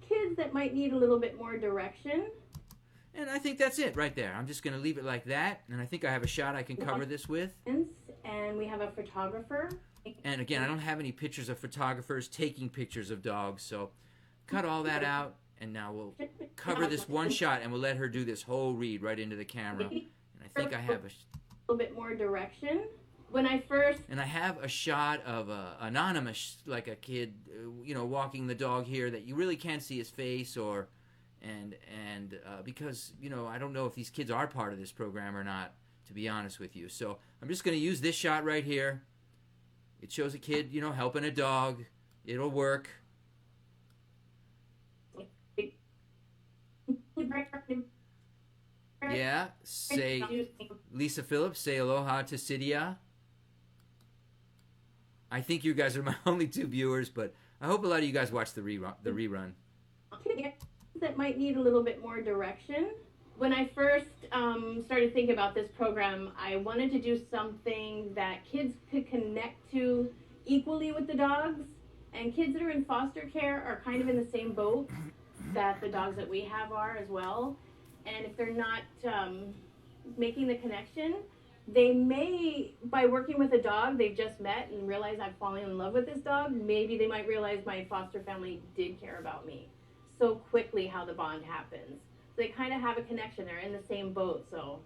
kids that might need a little bit more direction. And I think that's it right there. I'm just going to leave it like that, and I think I have a shot I can cover this with. And we have a photographer. And again, I don't have any pictures of photographers taking pictures of dogs, so cut all that out, and now we'll cover this one shot, and we'll let her do this whole read right into the camera. And I think I have a little bit more direction. When I first... And I have a shot of anonymous, like a kid, you know, walking the dog here that you really can't see his face, or... And because, you know, I don't know if these kids are part of this program or not, to be honest with you. So I'm just going to use this shot right here. It shows a kid, you know, helping a dog. It'll work. Yeah, say, Lisa Phillips, say aloha to Cydia. I think you guys are my only two viewers, but I hope a lot of you guys watch the rerun. That might need a little bit more direction. When I first started thinking about this program, I wanted to do something that kids could connect to equally with the dogs. And kids that are in foster care are kind of in the same boat that the dogs that we have are as well. And if they're not making the connection, they may, by working with a dog they've just met and realize I'm falling in love with this dog, maybe they might realize my foster family did care about me. So quickly how the bond happens. They kind of have a connection. They're in the same boat, so,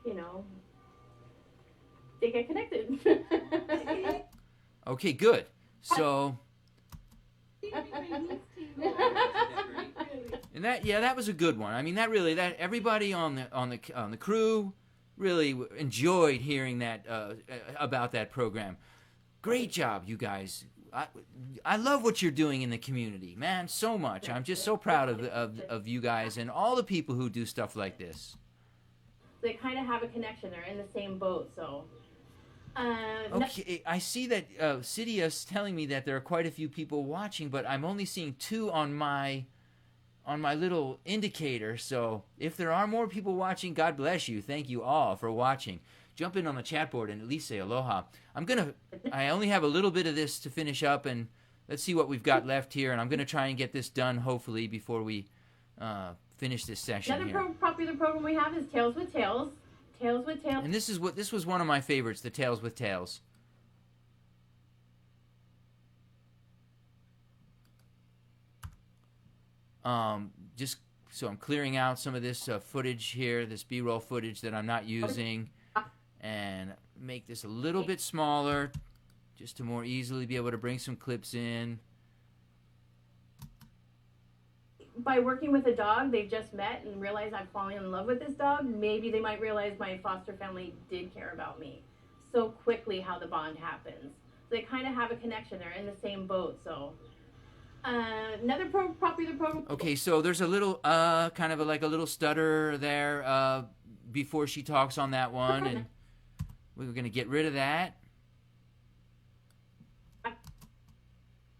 you know, they get connected. Okay, good. So, and that was a good one. I mean, that everybody on the crew really enjoyed hearing that about that program. Great job, you guys. I love what you're doing in the community, man, so much. I'm just so proud of you guys and all the people who do stuff like this. They kind of have a connection. They're in the same boat, so. Okay, I see that Cydia's telling me that there are quite a few people watching, but I'm only seeing 2 on my little indicator. So if there are more people watching, God bless you. Thank you all for watching. Jump in on the chat board and at least say aloha. I only have a little bit of this to finish up, and let's see what we've got left here, and I'm going to try and get this done, hopefully, before we finish this session here. Another popular program we have is Tales with Tails. Tales with Tails. And this was one of my favorites, the Tales with Tails. Just so I'm clearing out some of this footage here, this B-roll footage that I'm not using, and make this a little bit smaller just to more easily be able to bring some clips in. By working with a dog they've just met and realize I'm falling in love with this dog, maybe they might realize my foster family did care about me. So quickly how the bond happens. They kind of have a connection. They're in the same boat, so. Another popular program. Okay, so there's a little, kind of like a little stutter there before she talks on that one, and we're going to get rid of that.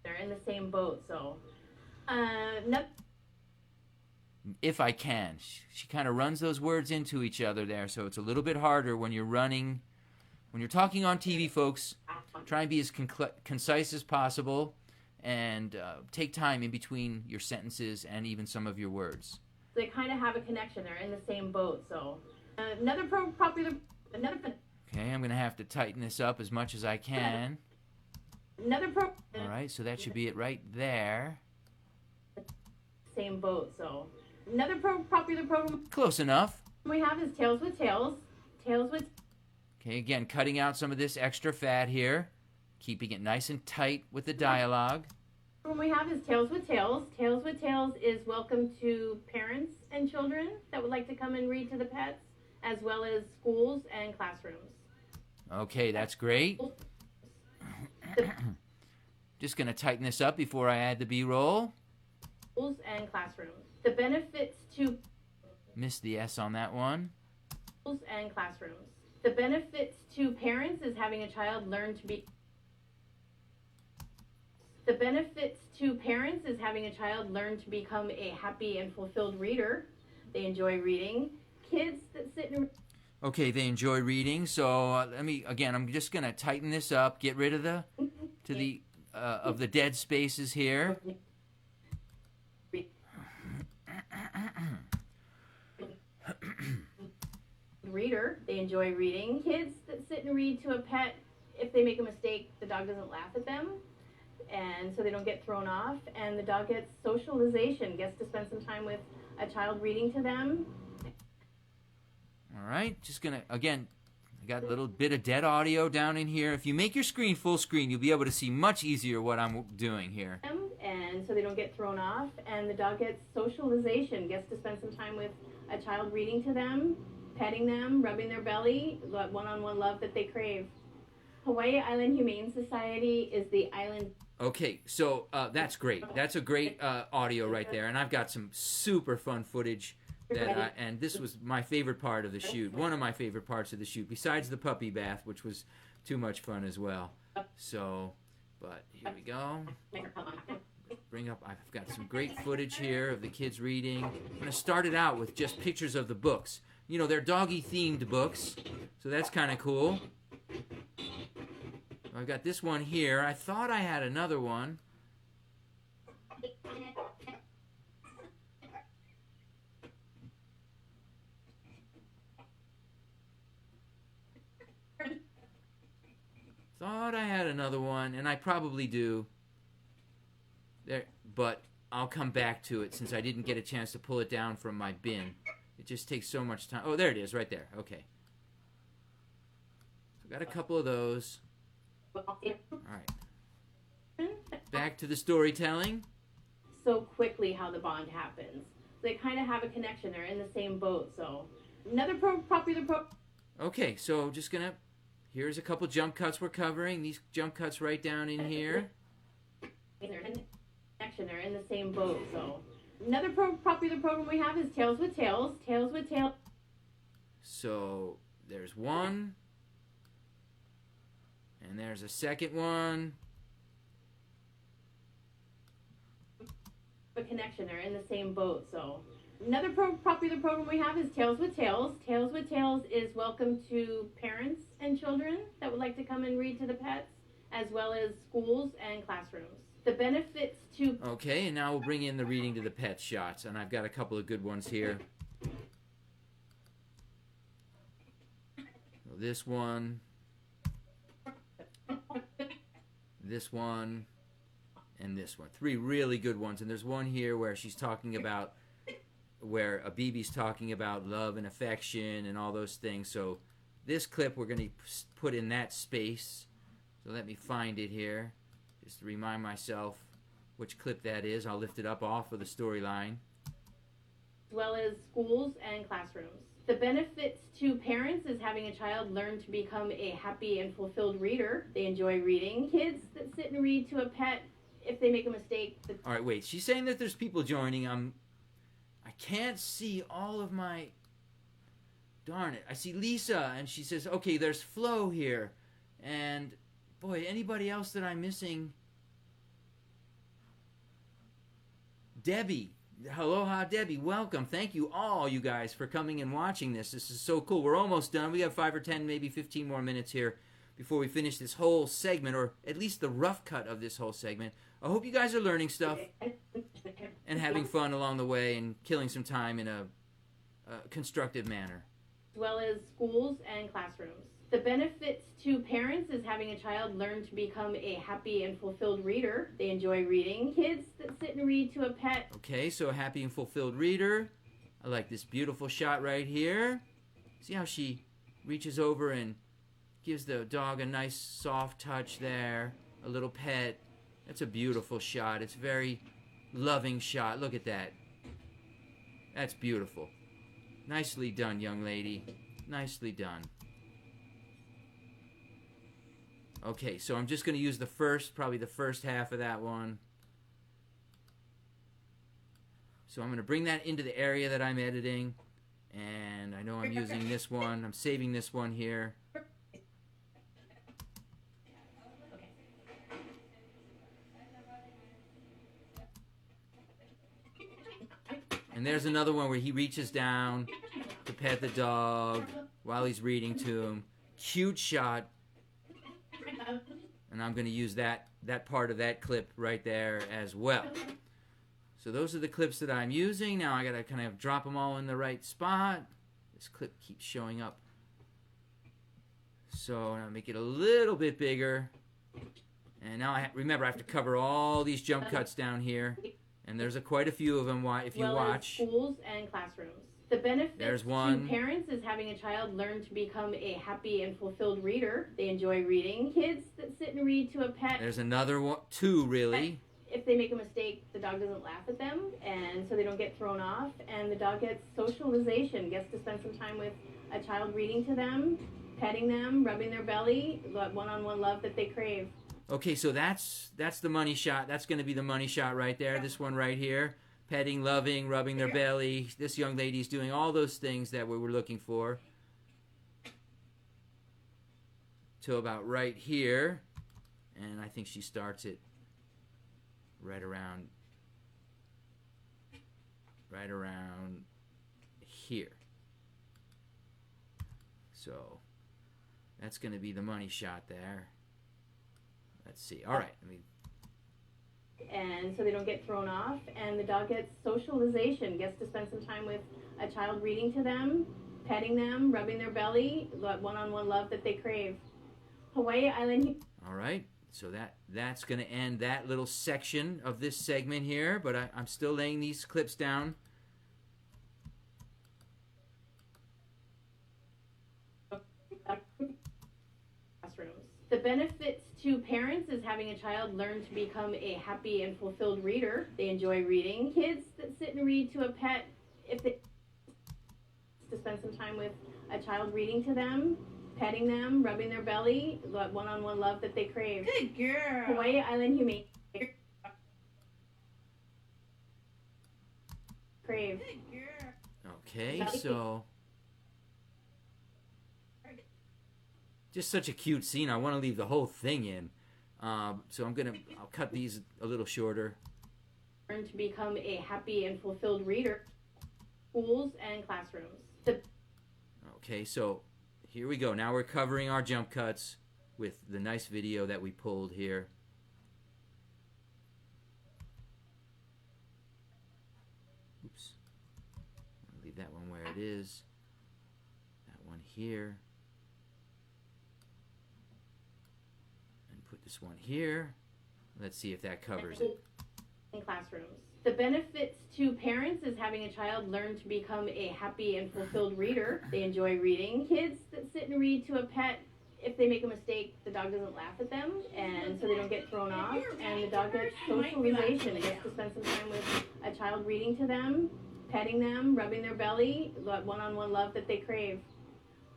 They're in the same boat, so. If I can. She kind of runs those words into each other there, so it's a little bit harder when you're running. When you're talking on TV, folks, try and be as concise as possible. and take time in between your sentences and even some of your words. They kind of have a connection. They're in the same boat. So Okay, I'm going to have to tighten this up as much as I can. All right, so that should be it right there. Same boat. So another popular program Close enough. we have is Tales with Tails. Tales with. Okay, again, cutting out some of this extra fat here, keeping it nice and tight with the dialogue. What we have is Tales with Tails. Tales with Tails is welcome to parents and children that would like to come and read to the pets, as well as schools and classrooms. Okay, that's great. Just going to tighten this up before I add the B-roll. Schools and classrooms. The benefits to Missed the S on that one. schools and classrooms. The benefits to parents is having a child learn to be. The benefits to parents is having a child learn to become a happy and fulfilled reader. They enjoy reading. Kids that sit and Okay, they enjoy reading. So I'm just going to tighten this up, get rid of the of the dead spaces here. Reader, they enjoy reading. Kids that sit and read to a pet, if they make a mistake, the dog doesn't laugh at them, and so they don't get thrown off, and the dog gets socialization, gets to spend some time with a child reading to them. All right, just going to, again, I got a little bit of dead audio down in here. If you make your screen full screen, you'll be able to see much easier what I'm doing here. And so they don't get thrown off, and the dog gets socialization, gets to spend some time with a child reading to them, petting them, rubbing their belly, that one-on-one love that they crave. Hawaii Island Humane Society is the island. Okay, so that's great. That's a great audio right there, and I've got some super fun footage. And this was my favorite part of the shoot, one of my favorite parts of the shoot, besides the puppy bath, which was too much fun as well. So, but here we go. I've got some great footage here of the kids reading. I'm going to start it out with just pictures of the books. You know, they're doggy-themed books, so that's kind of cool. I've got this one here. I thought I had another one. Thought I had another one, and I probably do. There, but I'll come back to it since I didn't get a chance to pull it down from my bin. It just takes so much time. Oh, there it is, right there. Okay. So got a couple of those. All right. Back to the storytelling. So quickly how the bond happens. They kind of have a connection. They're in the same boat. So another popular. Okay, so just going to... Here's a couple jump cuts we're covering. These jump cuts right down in here. They're in the same boat. So another popular program we have is Tales with Tails. Tales with Tails. So there's one. And there's a second one. A connection. They're in the same boat. So another popular program we have is Tales with Tails. Tales with Tails is welcome to parents and children that would like to come and read to the pets, as well as schools and classrooms. The benefits to... Okay, and now we'll bring in the reading to the pet shots, and I've got a couple of good ones here. So this one, and this one. Three really good ones, and there's one here where she's talking about... where a BB's talking about love and affection and all those things. So this clip we're going to put in that space. So let me find it here just to remind myself which clip that is. I'll lift it up off of the storyline. As well as schools and classrooms. The benefits to parents is having a child learn to become a happy and fulfilled reader. They enjoy reading. Kids that sit and read to a pet, if they make a mistake. All right, wait. She's saying that there's people joining. I can't see all of my... Darn it. I see Lisa, and she says, okay, there's Flo here. And, boy, anybody else that I'm missing? Debbie. Aloha, Debbie. Welcome. Thank you all, you guys, for coming and watching this. This is so cool. We're almost done. We have 5 or 10, maybe 15 more minutes here. before we finish this whole segment, or at least the rough cut of this whole segment. I hope you guys are learning stuff and having fun along the way and killing some time in a constructive manner. As well as schools and classrooms. The benefits to parents is having a child learn to become a happy and fulfilled reader. They enjoy reading. Kids that sit and read to a pet. Okay, so a happy and fulfilled reader. I like this beautiful shot right here. See how she reaches over and gives the dog a nice soft touch there. A little pet. That's a beautiful shot. It's a very loving shot. Look at that. That's beautiful. Nicely done, young lady. Nicely done. Okay, so I'm just going to use probably the first half of that one. So I'm going to bring that into the area that I'm editing. And I know I'm using this one. I'm saving this one here. And there's another one where he reaches down to pet the dog while he's reading to him. Cute shot. And I'm going to use that part of that clip right there as well. So those are the clips that I'm using. Now I got to kind of drop them all in the right spot. This clip keeps showing up. So I'll make it a little bit bigger. And now remember I have to cover all these jump cuts down here. And there's quite a few of them if you watch. Schools and classrooms. The benefits to parents is having a child learn to become a happy and fulfilled reader. They enjoy reading. Kids that sit and read to a pet. There's another one, two really. If they make a mistake, the dog doesn't laugh at them, and so they don't get thrown off. And the dog gets socialization, gets to spend some time with a child reading to them, petting them, rubbing their belly, that one-on-one love that they crave. Okay, so that's the money shot. That's going to be the money shot right there. This one right here. Petting, loving, rubbing their belly. This young lady's doing all those things that we were looking for. To about right here. And I think she starts it right around here. So that's going to be the money shot there. Let's see. All right. And so they don't get thrown off, and the dog gets socialization, gets to spend some time with a child reading to them, petting them, rubbing their belly, that one-on-one love that they crave. Hawaii Island. All right. So that's going to end that little section of this segment here, but I'm still laying these clips down. The benefits to parents is having a child learn to become a happy and fulfilled reader. They enjoy reading. Kids that sit and read to a pet, to spend some time with a child reading to them, petting them, rubbing their belly, that one-on-one love that they crave. Good girl. Hawaii Island Humane. Crave. Good girl. Okay, so just such a cute scene. I want to leave the whole thing in. So I'll cut these a little shorter. Learn to become a happy and fulfilled reader. Schools and classrooms. Okay, so here we go. Now we're covering our jump cuts with the nice video that we pulled here. Oops. I'll leave that one where it is. That one here. And put this one here. Let's see if that covers it. In classrooms. The benefits to parents is having a child learn to become a happy and fulfilled reader. They enjoy reading. Kids that sit and read to a pet, if they make a mistake, the dog doesn't laugh at them, and so they don't get thrown off. And the dog gets socialization, gets to spend some time with a child reading to them, petting them, rubbing their belly, that one-on-one love that they crave.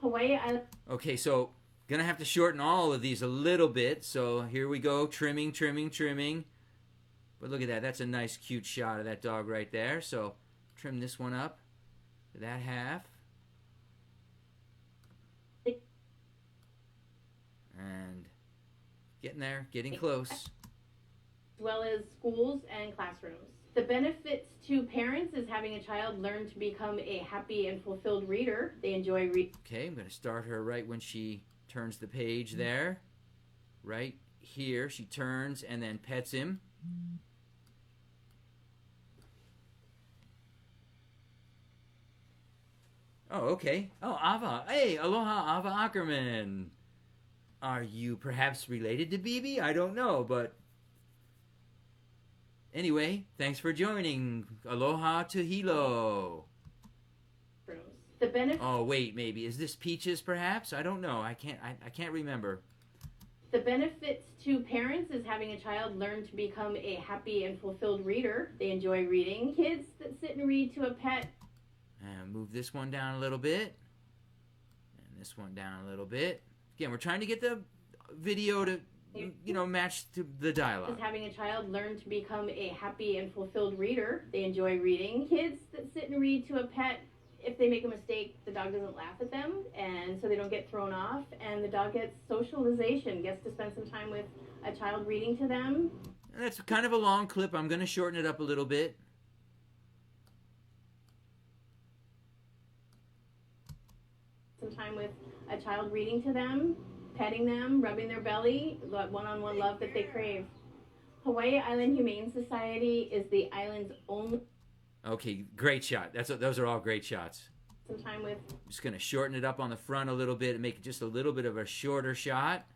Hawaii Island. Okay, so gonna have to shorten all of these a little bit. So here we go, trimming, trimming, trimming. But look at that. That's a nice, cute shot of that dog right there. So trim this one up to that half. And getting there, getting close. As well as schools and classrooms. The benefits to parents is having a child learn to become a happy and fulfilled reader. They enjoy reading. Okay, I'm going to start her right when she turns the page there. Right here, she turns and then pets him. Oh, okay. Oh, Ava. Hey, aloha, Ava Ackerman. Are you perhaps related to Bibi? I don't know, but anyway, thanks for joining. Aloha to Hilo. The benefit. Oh, wait, maybe is this Peaches? Perhaps I don't know. I can't remember. The benefits to parents is having a child learn to become a happy and fulfilled reader. They enjoy reading. Kids that sit and read to a pet. And move this one down a little bit, and this one down a little bit. Again, we're trying to get the video to, match to the dialogue. Is having a child learn to become a happy and fulfilled reader. They enjoy reading. Kids that sit and read to a pet, if they make a mistake, the dog doesn't laugh at them, and so they don't get thrown off, and the dog gets socialization, gets to spend some time with a child reading to them. And that's kind of a long clip. I'm going to shorten it up a little bit. Some time with a child reading to them, petting them, rubbing their belly, that one-on-one love that they crave. Hawaii Island Humane Society is the island's only... Okay, great shot. Those are all great shots. Some time with... I'm just going to shorten it up on the front a little bit and make it just a little bit of a shorter shot.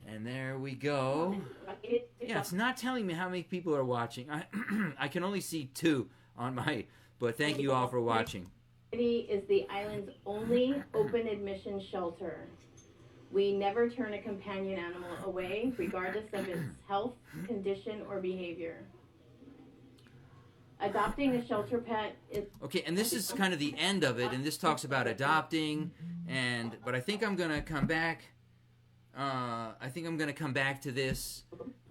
And there we go. Yeah, it's not telling me how many people are watching. I can only see 2 on my... But thank you all for watching. Cutty is the island's only open admission shelter. We never turn a companion animal away, regardless of its health, condition, or behavior. Adopting a shelter pet is... Okay, and this is kind of the end of it, and this talks about adopting, but I think I'm going to come back... to this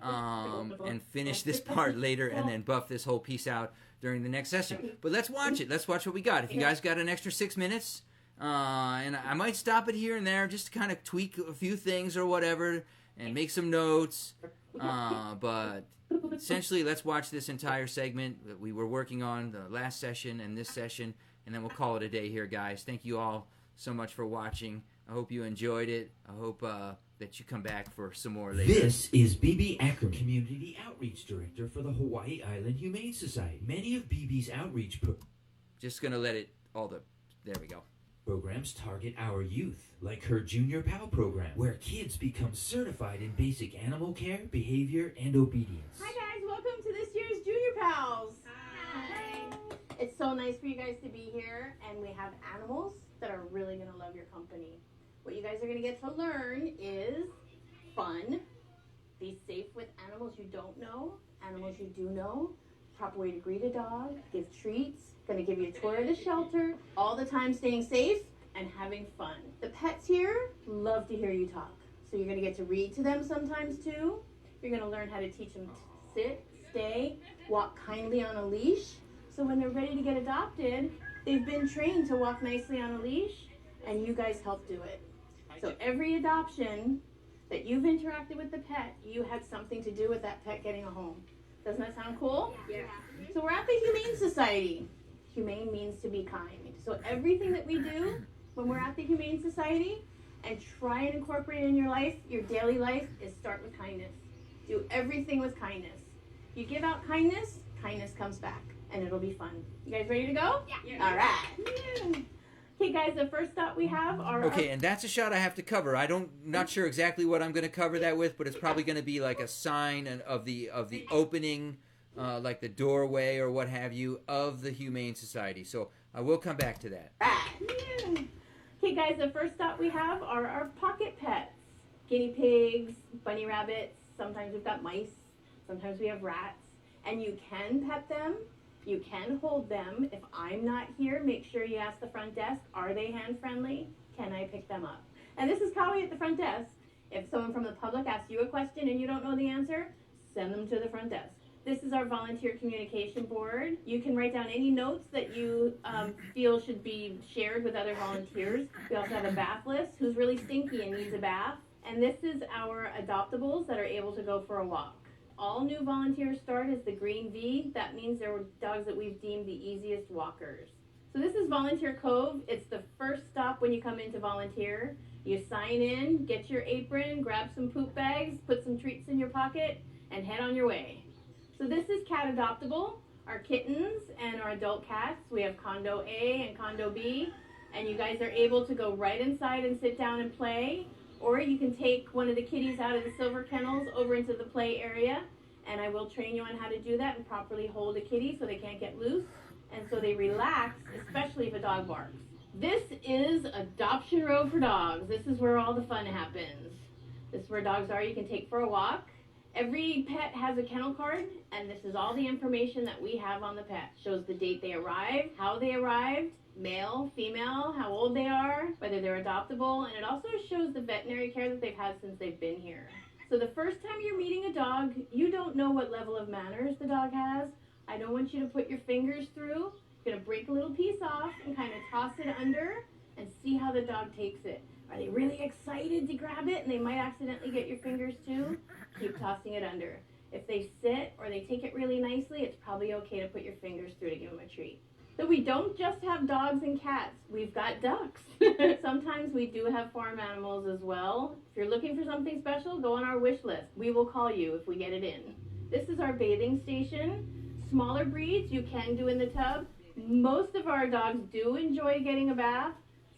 and finish this part later and then buff this whole piece out during the next session. But let's watch it. Let's watch what we got. If you guys got an extra 6 minutes, and I might stop it here and there just to kind of tweak a few things or whatever and make some notes. But essentially, let's watch this entire segment that we were working on the last session and this session, and then we'll call it a day here, guys. Thank you all so much for watching. I hope you enjoyed it. I hope that you come back for some more later. This is BB Ackerman, Community Outreach Director for the Hawaii Island Humane Society. Many of BB's outreach Just going to let it there we go. Programs target our youth, like her Junior PAL program, where kids become certified in basic animal care, behavior, and obedience. Hi guys, welcome to this year's Junior Pals. Hi. It's so nice for you guys to be here, and we have animals that are really going to love your company. What you guys are going to get to learn is fun, be safe with animals you don't know, animals you do know, proper way to greet a dog, give treats, going to give you a tour of the shelter, all the time staying safe and having fun. The pets here love to hear you talk, so you're going to get to read to them sometimes too. You're going to learn how to teach them to sit, stay, walk kindly on a leash, so when they're ready to get adopted, they've been trained to walk nicely on a leash, and you guys help do it. So every adoption that you've interacted with the pet, you had something to do with that pet getting a home. Doesn't that sound cool? Yeah. So we're at the Humane Society. Humane means to be kind. So everything that we do when we're at the Humane Society and try and incorporate it in your life, your daily life, is start with kindness. Do everything with kindness. You give out kindness, kindness comes back, and it'll be fun. You guys ready to go? Yeah. All right. Yeah. Okay, guys, the first stop we have are... Okay, and that's a shot I have to cover. Not sure exactly what I'm going to cover that with, but it's probably going to be like a sign of the opening, like the doorway or what have you, of the Humane Society. So I will come back to that. Yeah. Okay, guys, the first stop we have are our pocket pets. Guinea pigs, bunny rabbits, sometimes we've got mice, sometimes we have rats, and you can pet them. You can hold them. If I'm not here, make sure you ask the front desk, are they hand-friendly? Can I pick them up? And this is Kawi at the front desk. If someone from the public asks you a question and you don't know the answer, send them to the front desk. This is our volunteer communication board. You can write down any notes that you feel should be shared with other volunteers. We also have a bath list, who's really stinky and needs a bath. And this is our adoptables that are able to go for a walk. All new volunteers start as the green V. That means there were dogs that we've deemed the easiest walkers. So this is Volunteer Cove. It's the first stop when you come in to volunteer. You sign in, get your apron, grab some poop bags, put some treats in your pocket, and head on your way. So this is cat adoptable, our kittens and our adult cats. We have Condo A and Condo B, and you guys are able to go right inside and sit down and play, or you can take one of the kitties out of the silver kennels over into the play area, and I will train you on how to do that and properly hold a kitty so they can't get loose and so they relax, especially if a dog barks. This is Adoption Road for Dogs. This is where all the fun happens. This is where dogs are you can take for a walk. Every pet has a kennel card, and this is all the information that we have on the pet. Shows the date they arrived, how they arrived, male, female, how old they are, whether they're adoptable, and it also shows the veterinary care that they've had since they've been here. So the first time you're meeting a dog, you don't know what level of manners the dog has. I don't want you to put your fingers through. You're going to break a little piece off and kind of toss it under and see how the dog takes it. Are they really excited to grab it and they might accidentally get your fingers too? Keep tossing it under. If they sit or they take it really nicely, it's probably okay to put your fingers through to give them a treat. So we don't just have dogs and cats. We've got ducks. Sometimes we do have farm animals as well. If you're looking for something special, go on our wish list. We will call you if we get it in. This is our bathing station. Smaller breeds you can do in the tub. Most of our dogs do enjoy getting a bath.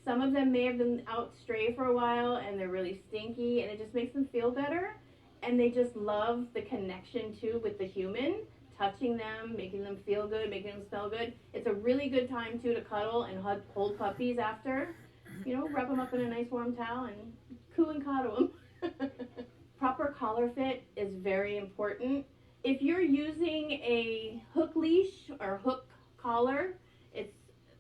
Some of them may have been out stray for a while and they're really stinky and it just makes them feel better. And they just love the connection too with the human, touching them, making them feel good, making them smell good. It's a really good time too to cuddle and hold puppies after. You know, wrap them up in a nice warm towel and coo and coddle them. Proper collar fit is very important. If you're using a hook leash or hook collar, it's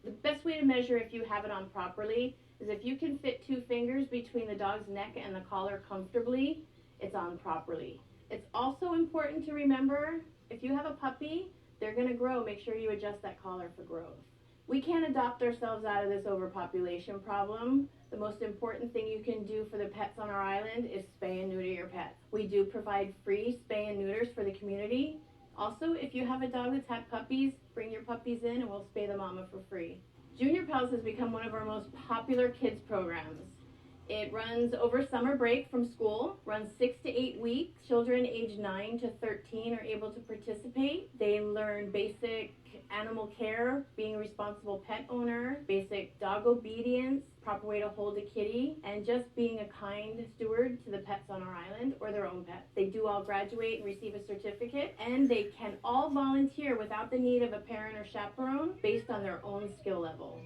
the best way to measure if you have it on properly is if you can fit 2 fingers between the dog's neck and the collar comfortably, it's on properly. It's also important to remember if you have a puppy, they're going to grow. Make sure you adjust that collar for growth. We can't adopt ourselves out of this overpopulation problem. The most important thing you can do for the pets on our island is spay and neuter your pets. We do provide free spay and neuters for the community. Also, if you have a dog that's had puppies, bring your puppies in and we'll spay the mama for free. Junior Pals has become one of our most popular kids programs. It runs over summer break from school, runs 6 to 8 weeks. Children age 9 to 13 are able to participate. They learn basic animal care, being a responsible pet owner, basic dog obedience, proper way to hold a kitty, and just being a kind steward to the pets on our island or their own pets. They do all graduate and receive a certificate, and they can all volunteer without the need of a parent or chaperone based on their own skill level.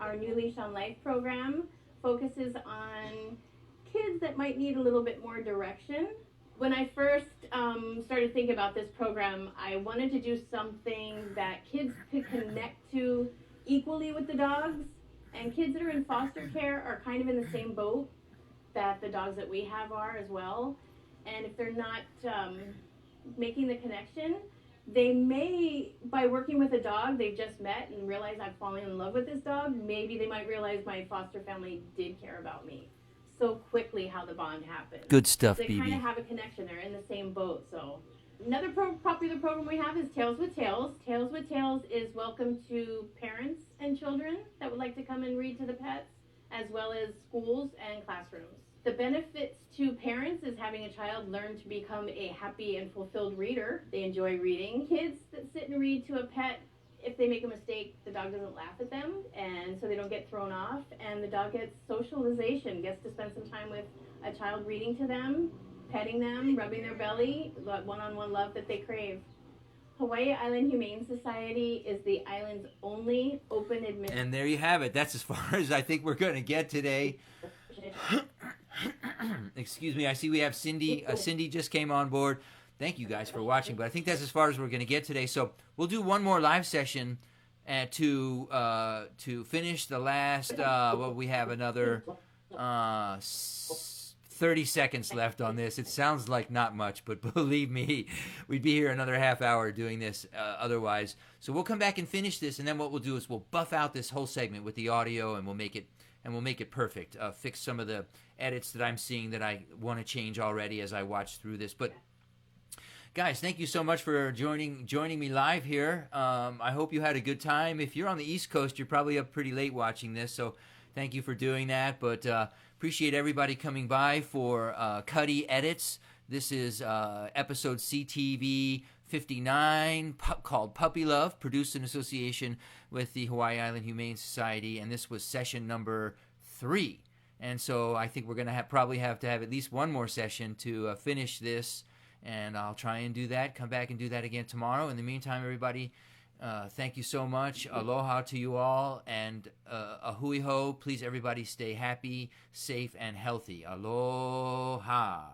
Our New Leash on Life program focuses on kids that might need a little bit more direction. When I first started thinking about this program, I wanted to do something that kids could connect to equally with the dogs. And kids that are in foster care are kind of in the same boat that the dogs that we have are as well. And if they're not making the connection, they may, by working with a dog they've just met and realize I've fallen in love with this dog, maybe they might realize my foster family did care about me. So quickly how the bond happens. Good stuff, They BB. kind of have a connection. They're in the same boat. So another popular program we have is Tails with Tails. Tails with Tails is welcome to parents and children that would like to come and read to the pets, as well as schools and classrooms. The benefits to parents is having a child learn to become a happy and fulfilled reader. They enjoy reading. Kids that sit and read to a pet, if they make a mistake, the dog doesn't laugh at them, and so they don't get thrown off, and the dog gets socialization, gets to spend some time with a child reading to them, petting them, rubbing their belly, that one-on-one love that they crave. Hawaii Island Humane Society is the island's only open admission. And there you have it. That's as far as I think we're going to get today. Excuse me. I see we have Cindy. Cindy just came on board. Thank you guys for watching. But I think that's as far as we're going to get today. So we'll do one more live session to finish the last. We have another 30 seconds left on this. It sounds like not much, but believe me, we'd be here another half hour doing this otherwise. So we'll come back and finish this, and then what we'll do is we'll buff out this whole segment with the audio, and we'll make it perfect. Fix some of the edits that I'm seeing that I want to change already as I watch through this. But Guys, thank you so much for joining me live here. I hope you had a good time. If you're on the East Coast, you're probably up pretty late watching this, so thank you for doing that. But appreciate everybody coming by for Cutty Edits. This is episode CTV59 called Puppy Love, produced in association with the Hawaii Island Humane Society, and this was session number 3. And so I think we're going to probably have to have at least one more session to finish this. And I'll try and do that, come back and do that again tomorrow. In the meantime, everybody, thank you so much. Aloha to you all, and a hui ho. Please, everybody, stay happy, safe, and healthy. Aloha.